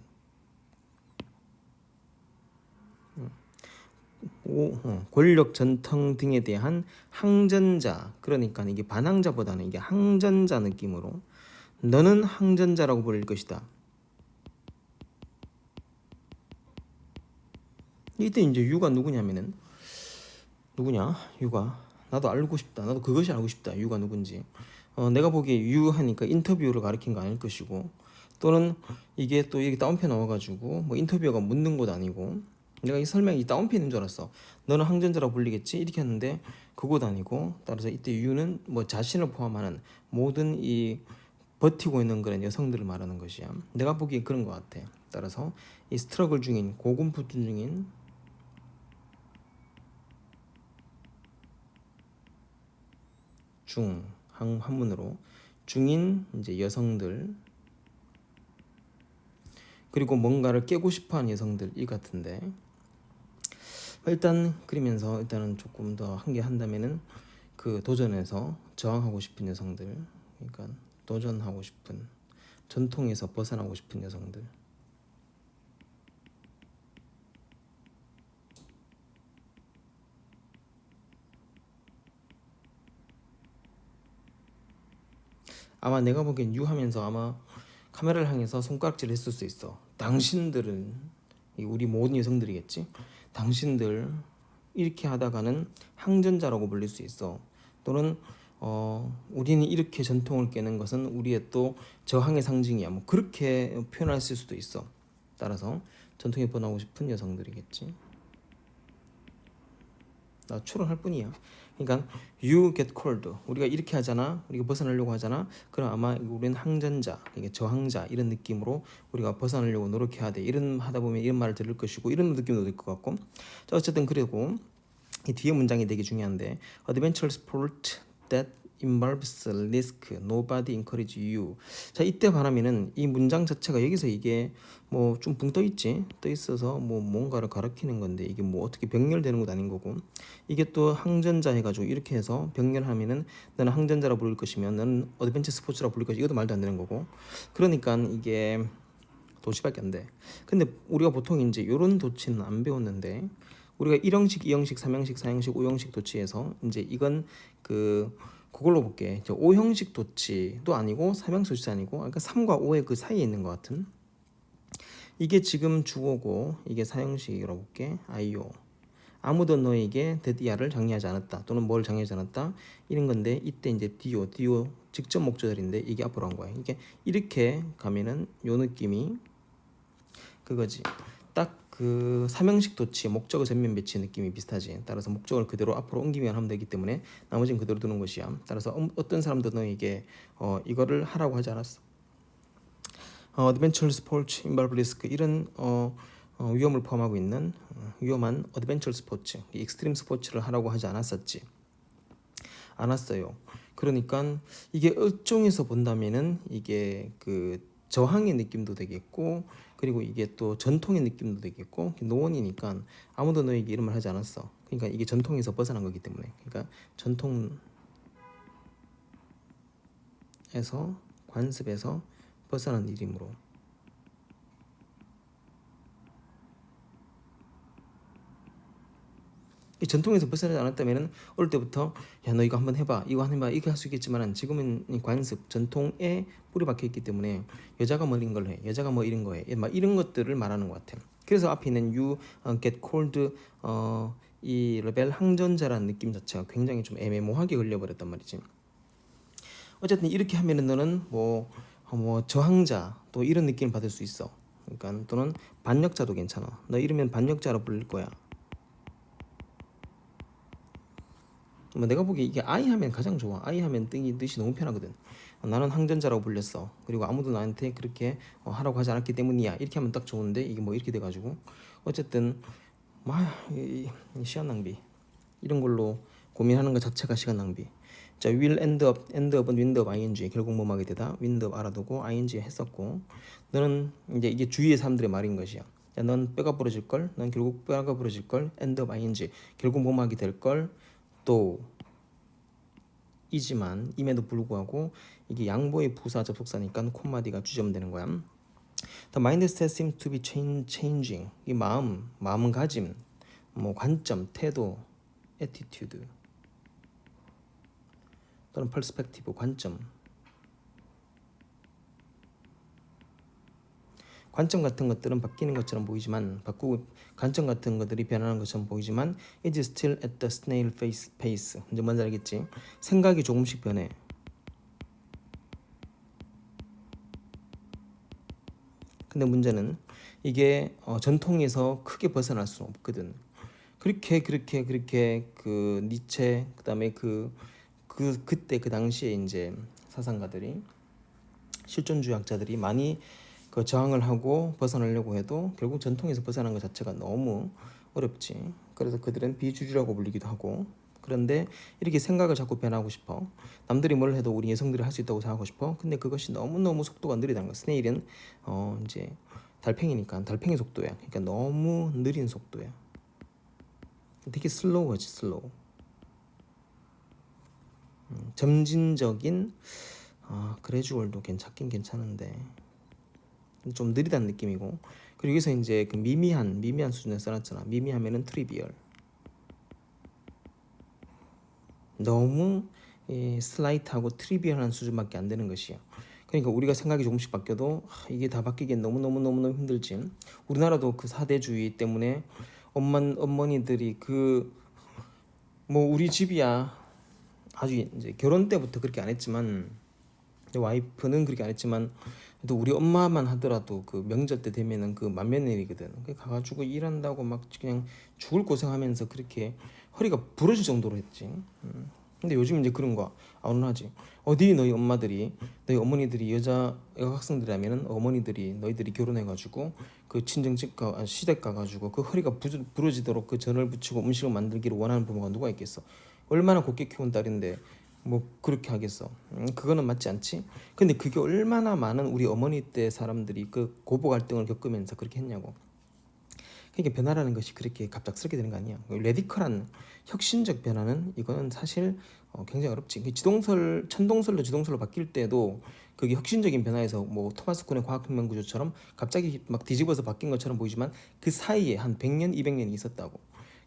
권력, 전통 등에 대한 항전자. 그러니까 이게 반항자보다는 이게 항전자 느낌으로 너는 항전자라고 불릴 것이다. 이때 이제 유가 누구냐면은 누구냐? 유가 나도 알고 싶다. 나도 그것이 알고 싶다. 유가 누군지. 내가 보기에 유 하니까 인터뷰를 가리킨 거 아닐 것이고, 또는 이게 또 이렇게 따옴표 나와가지고 뭐 인터뷰어가 묻는 것도 아니고, 내가 이 설명이 따옴표인 줄 알았어. 너는 항전자라고 불리겠지? 이렇게 했는데 그것도 아니고, 따라서 이때 유는 뭐 자신을 포함하는 모든 이 버티고 있는 그런 여성들을 말하는 것이야. 내가 보기에 그런 것 같아. 따라서 이 스트러글 중인, 고군분투 중인 한문으로 중인 이제 여성들, 그리고 뭔가를 깨고 싶어하는 여성들 이 같은데, 일단 그리면서 일단은 조금 더 한 개 한다면은 그 도전에서 저항하고 싶은 여성들, 그러니까 도전하고 싶은, 전통에서 벗어나고 싶은 여성들. 아마 내가 보기엔 유 하면서 아마 카메라를 향해서 손가락질을 했을 수 있어. 당신들은, 우리 모든 여성들이겠지? 당신들 이렇게 하다가는 항전자라고 불릴 수 있어. 또는 우리는 이렇게 전통을 깨는 것은 우리의 또 저항의 상징이야. 뭐 그렇게 표현할 수도 있어. 따라서 전통에 번하고 싶은 여성들이겠지. 나 추론할 뿐이야. 그러니까 you get cold. 우리가 이렇게 하잖아. 우리가 벗어나려고 하잖아. 그럼 아마 우리는 항전자, 이게 저항자 이런 느낌으로 우리가 벗어나려고 노력해야 돼. 이런 하다 보면 이런 말을 들을 것이고 이런 느낌도 들 것 같고. 자, 어쨌든 그리고 이 뒤에 문장이 되게 중요한데 adventure sport that involves risk. Nobody encourage you. 자, 이때 바라면은 이 문장 자체가 여기서 이게 뭐 좀 붕 떠 있지. 떠 있어서 뭐 뭔가를 가리키는 건데 이게 뭐 어떻게 병렬되는 것도 아닌 거고. 이게 또 항전자 해가지고 이렇게 해서 병렬하면은 너는 항전자라 부를 것이면 너는 어드벤처 스포츠라 부를 것이 이것도 말도 안 되는 거고. 그러니까 이게 도치밖에 안 돼. 근데 우리가 보통 이제 이런 도치는 안 배웠는데 우리가 1형식, 2형식, 3형식, 4형식, 5형식 도치에서 이제 이건 그걸로 볼게. 5형식 도치도 아니고 3형식 도치 아니고 그러니까 3과 5의 그 사이에 있는 것 같은 이게 지금 주어고 이게 4형식이라고 볼게. 아이오. 아무도 너에게 데디아를 장려하지 않았다 또는 뭘 장려하지 않았다 이런 건데 이때 이제 디오 직접 목적어인데 이게 앞으로 한 거야. 이게 이렇게 가면은 요 느낌이 그거지. 딱 그 삼형식 도치 목적어 전면 배치 느낌이 비슷하지. 따라서 목적어를 그대로 앞으로 옮기면 하면 되기 때문에 나머지는 그대로 두는 것이야. 따라서 어떤 사람들은 너에게 이거를 하라고 하지 않았어. 어드벤처 스포츠, 인발브 리스크 이런 위험을 포함하고 있는 위험한 어드벤처 스포츠, 익스트림 스포츠를 하라고 하지 않았었지. 않았어요. 그러니까 이게 일종에서 본다면은 이게 그 저항의 느낌도 되겠고 그리고 이게 또 전통의 느낌도 되겠고 노원이니까 아무도 너에게 이런 말 하지 않았어. 그러니까 이게 전통에서 벗어난 거기 때문에 그러니까 전통에서 관습에서 벗어난 이름으로 이 전통에서 벗어나지 않았다면은 어릴 때부터 야 너 이거 한번 해봐 이거 한번 해봐 이거 할 수 있겠지만은 지금은 이 관습 전통에 뿌리 박혀 있기 때문에 여자가 뭐 이런 걸 해 여자가 뭐 이런 거해 막 이런 것들을 말하는 것 같아. 그래서 앞에 있는 you get cold 이 레벨 항전자라는 느낌 자체가 굉장히 좀 애매모호하게 걸려버렸단 말이지. 어쨌든 이렇게 하면은 너는 뭐 저항자 또 이런 느낌을 받을 수 있어. 그러니까 또는 반역자도 괜찮아. 너 이러면 반역자로 불릴 거야. 뭐 내가 보기에 이게 I 하면 가장 좋아. I 하면 뜻이 너무 편하거든. 나는 항전자라고 불렸어. 그리고 아무도 나한테 그렇게 하라고 하지 않았기 때문이야. 이렇게 하면 딱 좋은데 이게 뭐 이렇게 돼가지고 어쨌든 이 시간 낭비 이런 걸로 고민하는 것 자체가 시간 낭비. 자, will end up은 wind up ing 결국 뭐하게 되다. wind up 알아두고 ing 했었고 너는 이제 이게 주위의 사람들의 말인 것이야. 야, 넌 뼈가 부러질 걸. 넌 결국 뼈가 부러질 걸. end up ing 결국 뭐하게 될 걸. 또 이지만 임에도 불구하고 이게 양보의 부사 접속사니까 콤마디가 주점되는 거야. The mindset seems to be changing. 이 마음가짐, 뭐 관점, 태도, attitude 또는 perspective, 관점 같은 것들은 바뀌는 것처럼 보이지만 관점 같은 것들이 변하는 것처럼 보이지만 it is still at the snail pace. 이제 뭔지 알겠지? 생각이 조금씩 변해. 근데 문제는 이게 전통에서 크게 벗어날 수는 없거든. 그렇게 그 니체 그다음에 그때 그 당시에 이제 사상가들이 실존주의학자들이 많이 그 저항을 하고 벗어나려고 해도 결국 전통에서 벗어난 것 자체가 너무 어렵지. 그래서 그들은 비주류라고 불리기도 하고 그런데 이렇게 생각을 자꾸 변하고 싶어. 남들이 뭘 해도 우리 여성들이 할 수 있다고 생각하고 싶어. 근데 그것이 너무너무 속도가 느리다는 거야. 스네일은 이제 달팽이니까 달팽이 속도야. 그러니까 너무 느린 속도야. 되게 슬로우하지 슬로우. 점진적인 그래주얼도 괜찮긴 괜찮은데 좀 느리다는 느낌이고 그리고 여기서 이제 그 미미한 수준에 써놨잖아. 미미하면은 트리비얼 너무 슬라이트하고 트리비얼한 수준밖에 안 되는 것이야. 그러니까 우리가 생각이 조금씩 바뀌어도 이게 다 바뀌기엔 너무 힘들지. 우리나라도 그 사대주의 때문에 어머니들이 뭐 우리 집이야 아주 이제 결혼 때부터 그렇게 안 했지만 내 와이프는 그렇게 안 했지만 또 우리 엄마만 하더라도 그 명절 때 되면은 그 만면일이거든. 가가지고 일한다고 막 그냥 죽을 고생하면서 그렇게 허리가 부러질 정도로 했지. 근데 요즘 이제 그런 거 안 하지. 어디 너희 어머니들이 여자 학생들이라면은 어머니들이 너희들이 결혼해가지고 그 친정집 시댁 가가지고 그 허리가 부러지도록 그 전을 붙이고 음식을 만들기를 원하는 부모가 누가 있겠어. 얼마나 곱게 키운 딸인데 뭐 그렇게 하겠어. 그거는 맞지 않지? 근데 그게 얼마나 많은 우리 어머니 때 사람들이 그 고부 갈등을 겪으면서 그렇게 했냐고. 그러니까 변화라는 것이 그렇게 갑작스럽게 되는 거 아니야. 레디컬한 혁신적 변화는 이거는 사실 굉장히 어렵지. 천동설로 지동설로 바뀔 때도 그게 혁신적인 변화에서 뭐 토마스 쿤의 과학혁명 구조처럼 갑자기 막 뒤집어서 바뀐 것처럼 보이지만 그 사이에 한 100년, 200년이 있었다고.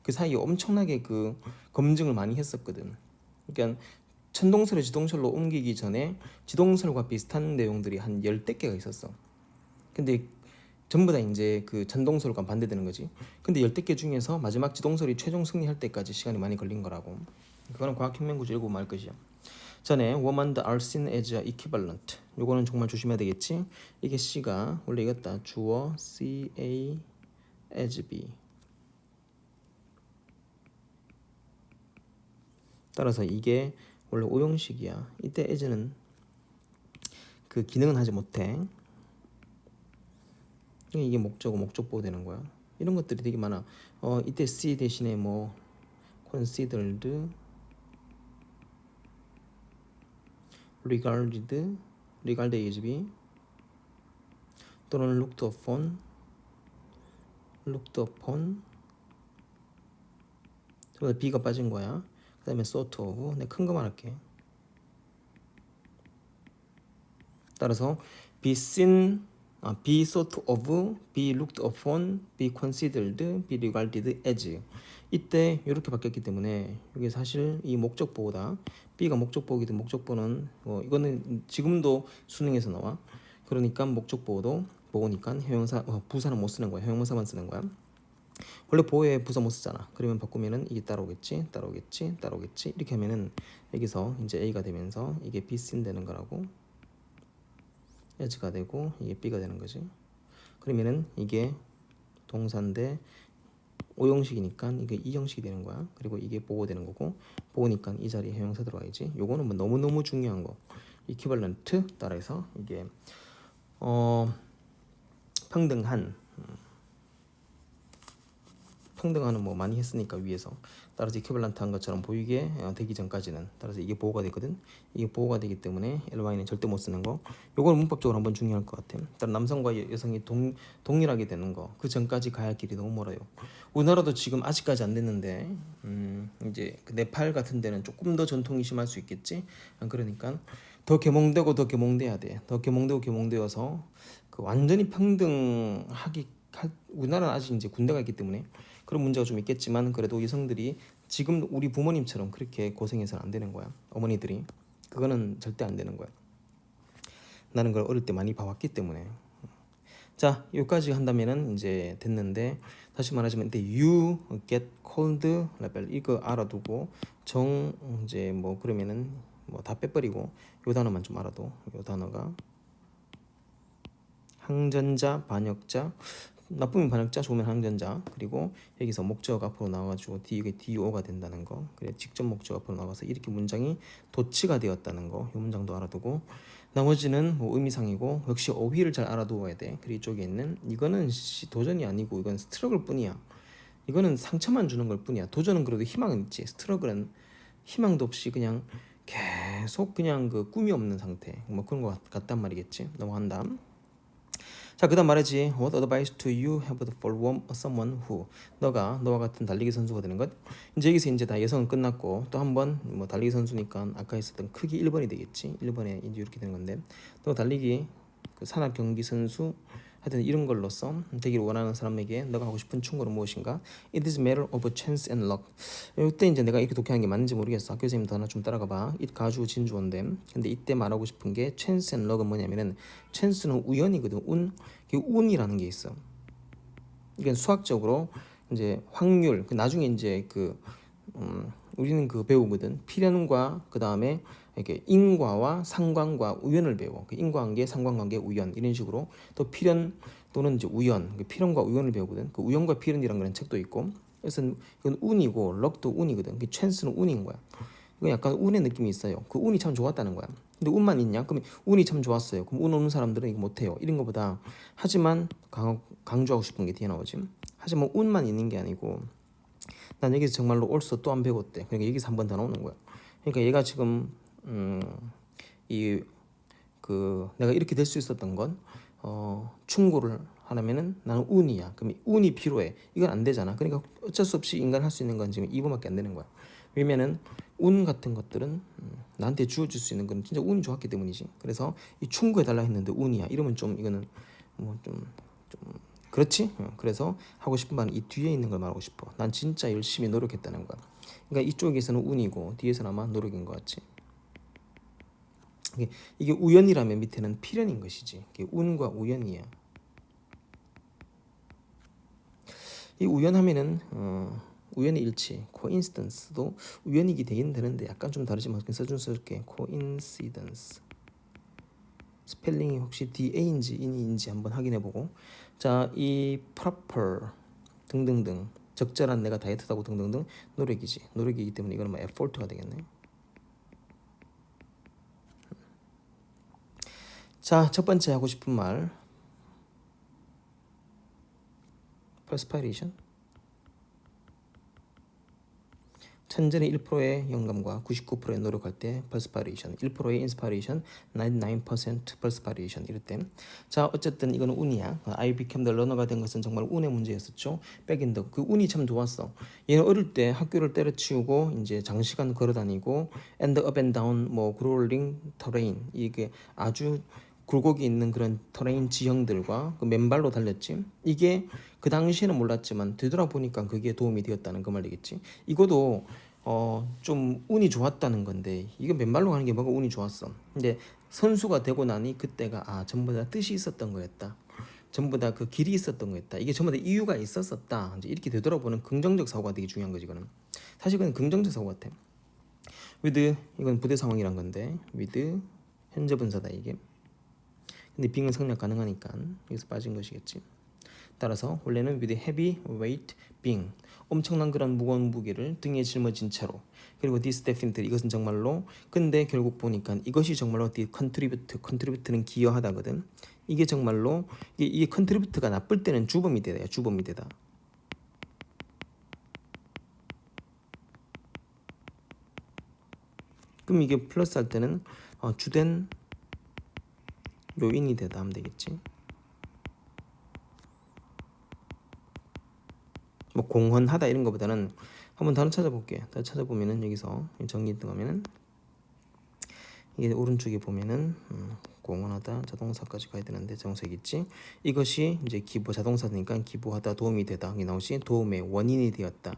그 사이에 엄청나게 그 검증을 많이 했었거든. 그러니까 천동설을 지동설로 옮기기 전에 지동설과 비슷한 내용들이 한 열댓 개가 있었어. 근데 전부 다 이제 그 천동설과 반대되는 거지. 근데 열댓 개 중에서 마지막 지동설이 최종 승리할 때까지 시간이 많이 걸린 거라고. 그거는 과학혁명 구조 읽고 말 것이야. 전에 woman are seen as a equivalent. 요거는 정말 조심해야 되겠지. 이게 C가 원래 이겼다. 주어 C A as B. 따라서 이게 원래 오형식이야. 이때 as는 그 기능은 하지 못해. 이게 목적어 목적보호 되는 거야. 이런 것들이 되게 많아. 이때 C 대신에 뭐 considered, regarded as B 또는 looked upon, B가 빠진 거야. 그 다음에 sort of, 내가 큰 거만 할게. 따라서 be seen, be thought of, be looked upon, be considered, be regarded as. 이때 이렇게 바뀌었기 때문에 이게 사실 이 목적보호다. B가 목적보호이든 목적보호는 이거는 지금도 수능에서 나와. 그러니까 목적보호도 보호니까 형용사 부사는 못 쓰는 거야. 형용사만 쓰는 거야. 원래 보호에 부사 못 쓰잖아. 그러면 바꾸면은 이게 따라오겠지 이렇게 하면은 여기서 이제 A가 되면서 이게 be seen 되는 거라고. as가 되고 이게 B가 되는 거지. 그러면은 이게 동사인데 오형식이니까 이게 이형식이 되는 거야. 그리고 이게 보호되는 거고, 보호니까 이 자리에 형용사 들어가야지. 요거는 뭐 너무너무 중요한 거. 이퀴벌런트 따라서 이게 평등한은 뭐 많이 했으니까 위에서, 따라서 이퀴벌런트한 것처럼 보이게 되기 전까지는, 따라서 이게 보호가 되거든. 이게 보호가 되기 때문에 ly는 절대 못 쓰는 거. 요거는 문법적으로 한번 중요할 것 같아. 따라 남성과 여성이 동일하게 되는 거, 그 전까지 가야 할 길이 너무 멀어요. 우리나라도 지금 아직까지 안 됐는데 이제 그 네팔 같은 데는 조금 더 전통이 심할 수 있겠지. 그러니까 더 개몽되고 더 개몽돼야 돼. 더 개몽되고 개몽되어서 그 완전히 우리나라는 아직 이제 군대가 있기 때문에 그런 문제가 좀 있겠지만, 그래도 여성들이 지금 우리 부모님처럼 그렇게 고생해서는 안 되는 거야. 어머니들이. 그거는 절대 안 되는 거야. 나는 그걸 어릴 때 많이 봐왔기 때문에. 자, 여기까지 한다면은 이제 됐는데, 다시 말하자면 you get cold label 이거 알아두고 이제 뭐 그러면은 뭐 다 빼버리고 요 단어만 좀 알아도, 요 단어가 항전자, 반역자, 나쁘면 반역자, 좋으면 항전자. 그리고 여기서 목적 앞으로 나와가지고 이게 DO가 된다는 거. 그래, 직접 목적 앞으로 나와서 이렇게 문장이 도치가 되었다는 거. 이 문장도 알아두고, 나머지는 뭐 의미상이고, 역시 어휘를 잘 알아두어야 돼. 그리고 이쪽에 있는 이거는 도전이 아니고 이건 스트러글 뿐이야. 이거는 상처만 주는 걸 뿐이야. 도전은 그래도 희망은 있지. 스트러글은 희망도 없이 그냥 계속 그냥 그 꿈이 없는 상태. 뭐 그런 거 같단 말이겠지. 넘어간다. 자, 그 다음 말이지. What advice do you have for someone who, 너가 너와 같은 달리기 선수가 되는 것. 이제 여기서 이제 다 예성은 끝났고, 또 한 번 뭐 달리기 선수니까 아까 했었던 크기 1번이 되겠지. 1번에 이제 이렇게 되는 건데, 또 달리기 그 산악 경기 선수 하여튼 이런 걸로써 되기를 원하는 사람에게 너가 하고 싶은 충고는 무엇인가? It is a matter of chance and luck. 이때 이제 내가 이렇게 독해한 게 맞는지 모르겠어. 학교 선생님도 하나 좀 따라가 봐. it 가주 진주어인데, 근데 이때 말하고 싶은 게 chance and luck은 뭐냐면은, chance는 우연이거든. 운이라는 게 있어. 이게 수학적으로 이제 확률, 나중에 이제 우리는 그 배우거든. 필연과 그 다음에 이렇게 인과와 상관과 우연을 배워. 그 인과관계, 상관관계, 우연 이런 식으로. 또 필연 또는 이제 우연, 그 필연과 우연을 배우거든. 그 우연과 필연이라는 그런 책도 있고. 그래서 이건 운이고 럭도 운이거든. 그 찬스는 운인 거야. 이건 약간 운의 느낌이 있어요. 그 운이 참 좋았다는 거야. 근데 운만 있냐? 그럼 운이 참 좋았어요. 그럼 운 없는 사람들은 이거 못해요. 이런 거보다, 하지만 강조하고 싶은 게 뒤에 나오지. 하지만 운만 있는 게 아니고, 난 여기서 정말로 옳소 또 안 배웠대. 그러니까 여기서 한 번 더 나오는 거야. 그러니까 얘가 지금 이 그 내가 이렇게 될 수 있었던 건 충고를 하려면은 나는 운이야. 그럼 운이 필요해. 이건 안 되잖아. 그러니까 어쩔 수 없이 인간 할 수 있는 건 지금 2번밖에 안 되는 거야. 왜냐면은 운 같은 것들은 나한테 주어질 수 있는 건 진짜 운이 좋았기 때문이지. 그래서 이 충고해 달라 했는데 운이야. 이러면 좀 이거는 뭐 좀 그렇지? 그래서 하고 싶은 말은 이 뒤에 있는 걸 말하고 싶어. 난 진짜 열심히 노력했다는 거야. 그러니까 이쪽에서는 운이고 뒤에서는 아마 노력인 것 같지. 이게 우연이라면 밑에는 필연인 것이지. 이게 운과 우연이야. 이 우연하면은 우연의 일치, coincidence도 우연이기 되긴 되는데 약간 좀 다르지만 써준스럽게 coincidence. 스펠링이 혹시 DA인지 인인지 한번 확인해보고. 자, 이 proper 등등등 적절한 내가 다이어트하고 등등등 노력이지. 노력이기 때문에 이거는 뭐 effort가 되겠네. 자, 첫 번째 하고 싶은 말 perspiration. 천재는 1%의 영감과 99%의 노력할 때 perspiration, 1%의 inspiration, 99% perspiration 이럴 때. 자, 어쨌든 이거는 운이야. I became the runner가 된 것은 정말 운의 문제였었죠. 백인더 그 운이 참 좋았어. 얘는 어릴 때 학교를 때려치우고 이제 장시간 걸어다니고 and up and down 뭐 grueling terrain 이게 아주 굴곡이 있는 그런 터레인 지형들과 그 맨발로 달렸지. 이게 그 당시에는 몰랐지만 되돌아보니까 그게 도움이 되었다는 그 말이겠지. 이것도 좀 운이 좋았다는 건데 이거 맨발로 가는 게 뭐가 운이 좋았어. 근데 선수가 되고 나니 그때가 전부 다 뜻이 있었던 거였다. 전부 다 그 길이 있었던 거였다. 이게 전부 다 이유가 있었었다. 이제 이렇게 되돌아보는 긍정적 사고가 되게 중요한 거지. 이거는 사실 그건 긍정적 사고 같아. with 이건 부대 상황이란 건데 with 현재 분사다 이게. 근데 being은 생략 가능하니까 여기서 빠진 것이겠지. 따라서 원래는 with heavy weight being 엄청난 그런 무거운 무게를 등에 짊어진 채로 그리고 this definitely 이것은 정말로 근데 결국 보니까 이것이 정말로 the contribute는 기여하다거든. 이게 정말로 이게 contribute가 나쁠 때는 주범이 되다. 주범이 되다. 그럼 이게 플러스 할 때는 주된 요인이 되다 하면 되겠지. 뭐 공헌하다 이런 거보다는 한번 단어 찾아볼게. 다 찾아보면은 여기서 정리 들어가면은 이게 오른쪽에 보면은 공헌하다 자동사까지 가야 되는데 자동사 있지. 이것이 이제 기부 자동사니까 기부하다 도움이 되다 이게 나오시 도움의 원인이 되었다.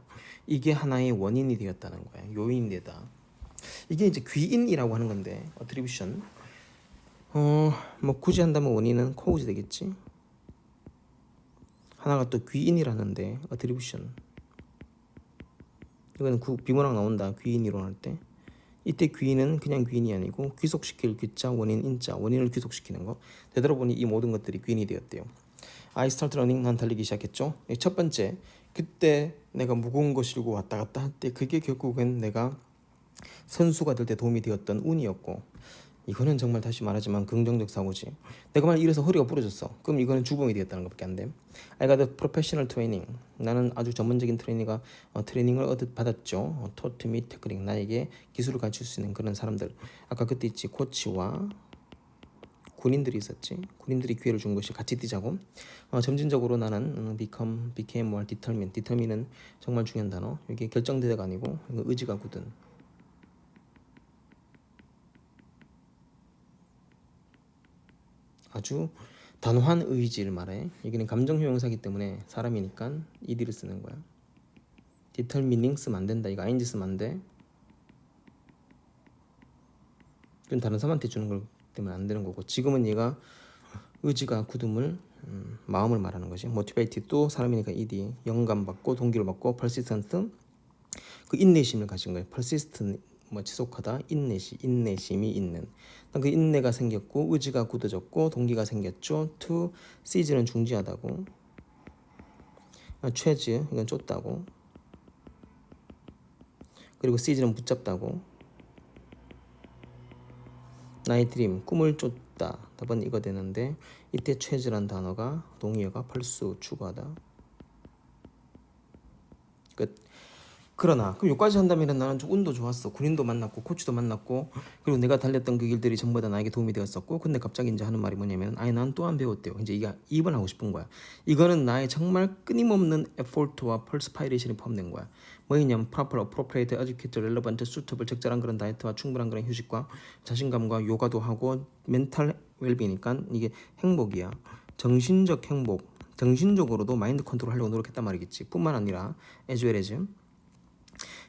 이게 하나의 원인이 되었다는 거야. 요인이 되다. 이게 이제 귀인이라고 하는 건데 attribution. 뭐 굳이 한다면 원인은 cause 되겠지. 하나가 또 귀인이라는데 attribution. 이거는 비문학 나온다. 귀인 이론할 때. 이때 귀인은 그냥 귀인이 아니고 귀속시킬 귀자 원인 인자 원인을 귀속시키는 거. 되돌아보니 이 모든 것들이 귀인이 되었대요. I start running 난 달리기 시작했죠. 첫 번째 그때 내가 무거운 거 실고 왔다 갔다 할 때 그게 결국엔 내가 선수가 될 때 도움이 되었던 운이었고 이거는 정말 다시 말하지만 긍정적 사고지. 내가 만약 이래서 허리가 부러졌어. 그럼 이거는 주범이 되었다는 것밖에 안 돼. I got a professional training. 나는 아주 전문적인 트레이닝을 받았죠. taught me technique. 나에게 기술을 가르칠 수 있는 그런 사람들. 아까 그때 있지 코치와 군인들이 있었지. 군인들이 기회를 준 것이 같이 뛰자고. 점진적으로 나는 became more determined. determine은 정말 중요한 단어. 이게 결정되다가 아니고 의지가 굳은. 아주 단호한 의지를 말해. 여기는 감정 효용사기 때문에 사람이니까 ed를 쓰는 거야. determining 쓰면 안 된다. 이거 ing 쓰면 안 돼. 그건 다른 사람한테 주는 걸 때문에 안 되는 거고. 지금은 얘가 의지가 굳음을 마음을 말하는 것이. motivated 또 사람이니까 ed 영감받고 동기를 받고 persistent 그 인내심을 가진 거예요. persistent 뭐 지속하다 인내심이 있는 그 인내가 생겼고 의지가 굳어졌고 동기가 생겼죠. to seize는 중지하다고 최즈 이건 쫓다고 그리고 seize는 붙잡다고 나의 드림 꿈을 쫓다 답은 이거 되는데 이때 최즈란 단어가 동의어가 펄수 추구하다 끝. 그러나 그럼 여기까지 한다면 나는 좀 운도 좋았어. 군인도 만났고 코치도 만났고 그리고 내가 달렸던 그 길들이 전부 다 나에게 도움이 되었었고 근데 갑자기 이제 하는 말이 뭐냐면 아니 난 또 안 배웠대요. 이제 이게 2번 하고 싶은 거야. 이거는 나의 정말 끊임없는 에포트와 퍼스파이레이션이 포함된 거야. 뭐냐면 proper, appropriate, adequate, relevant, suitable 적절한 그런 다이어트와 충분한 그런 휴식과 자신감과 요가도 하고 멘탈 웰비니까 이게 행복이야. 정신적 행복. 정신적으로도 마인드 컨트롤 하려고 노력했단 말이겠지. 뿐만 아니라 as well as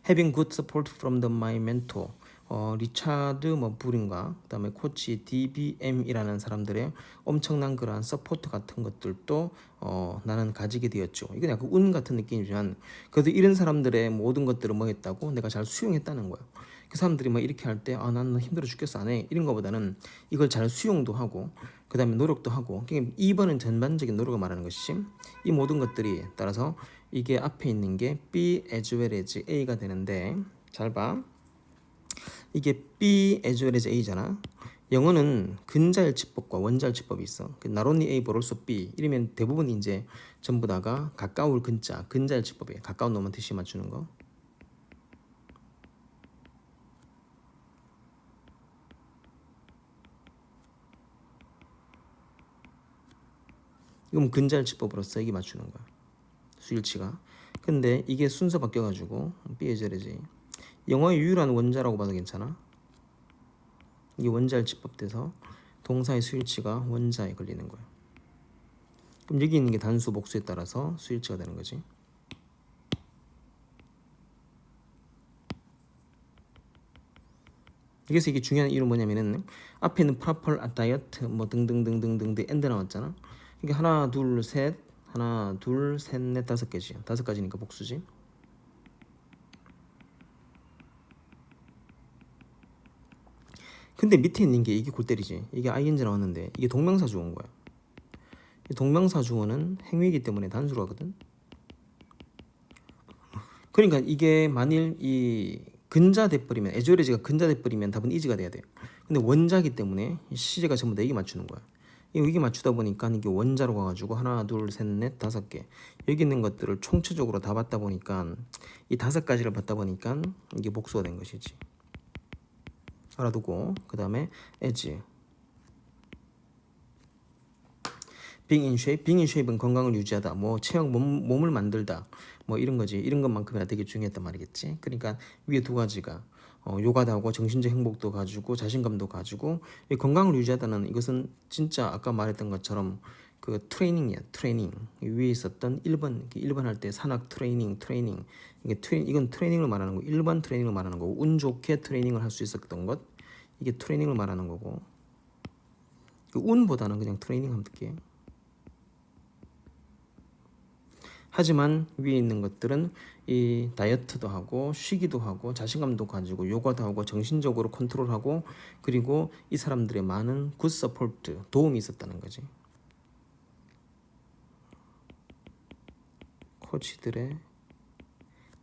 having good support from my mentor. 리차드 뭐 불인가 그다음에 코치 DBM이라는 사람들의 엄청난 그러한 서포트 같은 것들도 나는 가지게 되었죠. 이건 약간 운 같은 느낌이지만 그래도 이런 사람들의 모든 것들을 뭐 했다고 내가 잘 수용했다는 거야. 그 사람들이 막 이렇게 할 때 아 나는 힘들어 죽겠어 안 해 이런 거보다는 이걸 잘 수용도 하고 그 다음에 노력도 하고 2번은 전반적인 노력을 말하는 것이지 이 모든 것들이 따라서 이게 앞에 있는 게 B as well as A가 되는데 잘 봐. 이게 B as well as A잖아. 영어는 근자일치법과 원자일치법이 있어. Not only A but also B 이러면 대부분 이제 전부 다가 가까울 근자일치법이에요. 가까운 놈한테 시 맞추는 거. 이건 근자일치법으로서 이게 맞추는 거야. 수일치가. 근데 이게 순서 바뀌어가지고 B as well as A. 영어의 유일한 원자라고 봐도 괜찮아. 이게 원자일치법 돼서 동사의 수일치가 원자에 걸리는 거야. 그럼 여기 있는 게 단수 복수에 따라서 수일치가 되는 거지. 그래서 이게 중요한 이유는 뭐냐면은 앞에 있는 proper diet 뭐 등등등등등 엔드 나왔잖아. 이게 하나 둘 셋 넷 다섯 개지. 다섯 가지니까 복수지. 근데 밑에 있는 게 이게 골 때리지. 이게 ing 나왔는데 이게 동명사 주어인 거야. 이 동명사 주어는 행위이기 때문에 단수로 하거든. 그러니까 이게 만일 이 근자 돼버리면 에조레지가 근자 돼버리면 답은 이지가 돼야 돼. 근데 원자기 때문에 시제가 전부 다 이게 맞추는 거야. 이게 맞추다 보니까 이게 원자로 가가지고 하나 둘 셋 넷 다섯 개 여기 있는 것들을 총체적으로 다 봤다 보니까 이 다섯 가지를 봤다 보니까 이게 복수가 된 것이지. 알아두고 그 다음에 as being in shape, being in shape은 건강을 유지하다, 뭐 체형 몸을 만들다, 뭐 이런 거지. 이런 것만큼이나 되게 중요했단 말이겠지. 그러니까 위에 두 가지가 요가도 하고 정신적 행복도 가지고 자신감도 가지고 이 건강을 유지하다는 이것은 진짜 아까 말했던 것처럼 그 트레이닝이야. 트레이닝 위에 있었던 1번 할 때 산악 트레이닝 이건 트레이닝을 말하는 거. 1번 트레이닝을 말하는 거고 운 좋게 트레이닝을 할 수 있었던 것 이게 트레이닝을 말하는 거고 그 운보다는 그냥 트레이닝 하면 될게요. 하지만 위에 있는 것들은 이 다이어트도 하고 쉬기도 하고 자신감도 가지고 요가도 하고 정신적으로 컨트롤하고 그리고 이 사람들의 많은 굿 서포트 도움이 있었다는 거지. 코치들의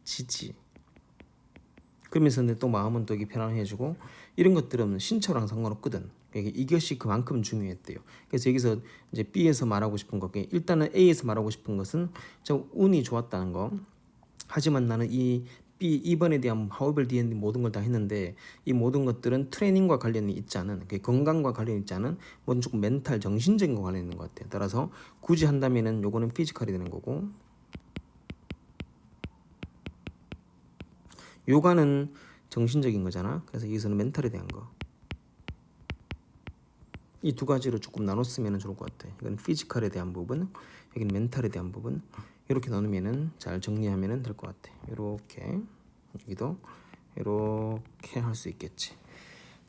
지지. 그러면서 근데 또 마음은 또 이게 편안해지고 이런 것들은 신체랑 상관없거든. 이것이 그만큼 중요했대요. 그래서 여기서 이제 B에서 말하고 싶은 거, 일단은 A에서 말하고 싶은 것은 저 운이 좋았다는 거. 하지만 나는 이 B 2번에 대한 하우벨 D&D 모든 걸 다 했는데 이 모든 것들은 트레이닝과 관련이 있지 않은 건강과 관련이 있지 않은 뭐 조금 멘탈 정신적인 거 관련 있는 것 같아요. 따라서 굳이 한다면은 요거는 피지컬이 되는 거고 요가는 정신적인 거잖아. 그래서 여기서는 멘탈에 대한 거. 이 두 가지로 조금 나눴으면 좋을 것 같아. 이건 피지컬에 대한 부분, 여기는 멘탈에 대한 부분. 이렇게 나누면은 잘 정리하면은 될 것 같아. 이렇게 여기도 이렇게 할 수 있겠지.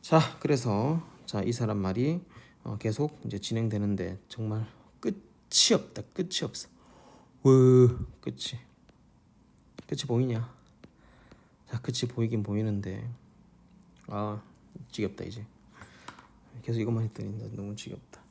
자, 그래서 이 사람 말이 계속 이제 진행되는데 정말 끝이 없다. 끝이 없어. 끝이 보이냐? 자, 끝이 보이긴 보이는데 지겹다 이제. 계속 이것만 했더니 너무 지겹다.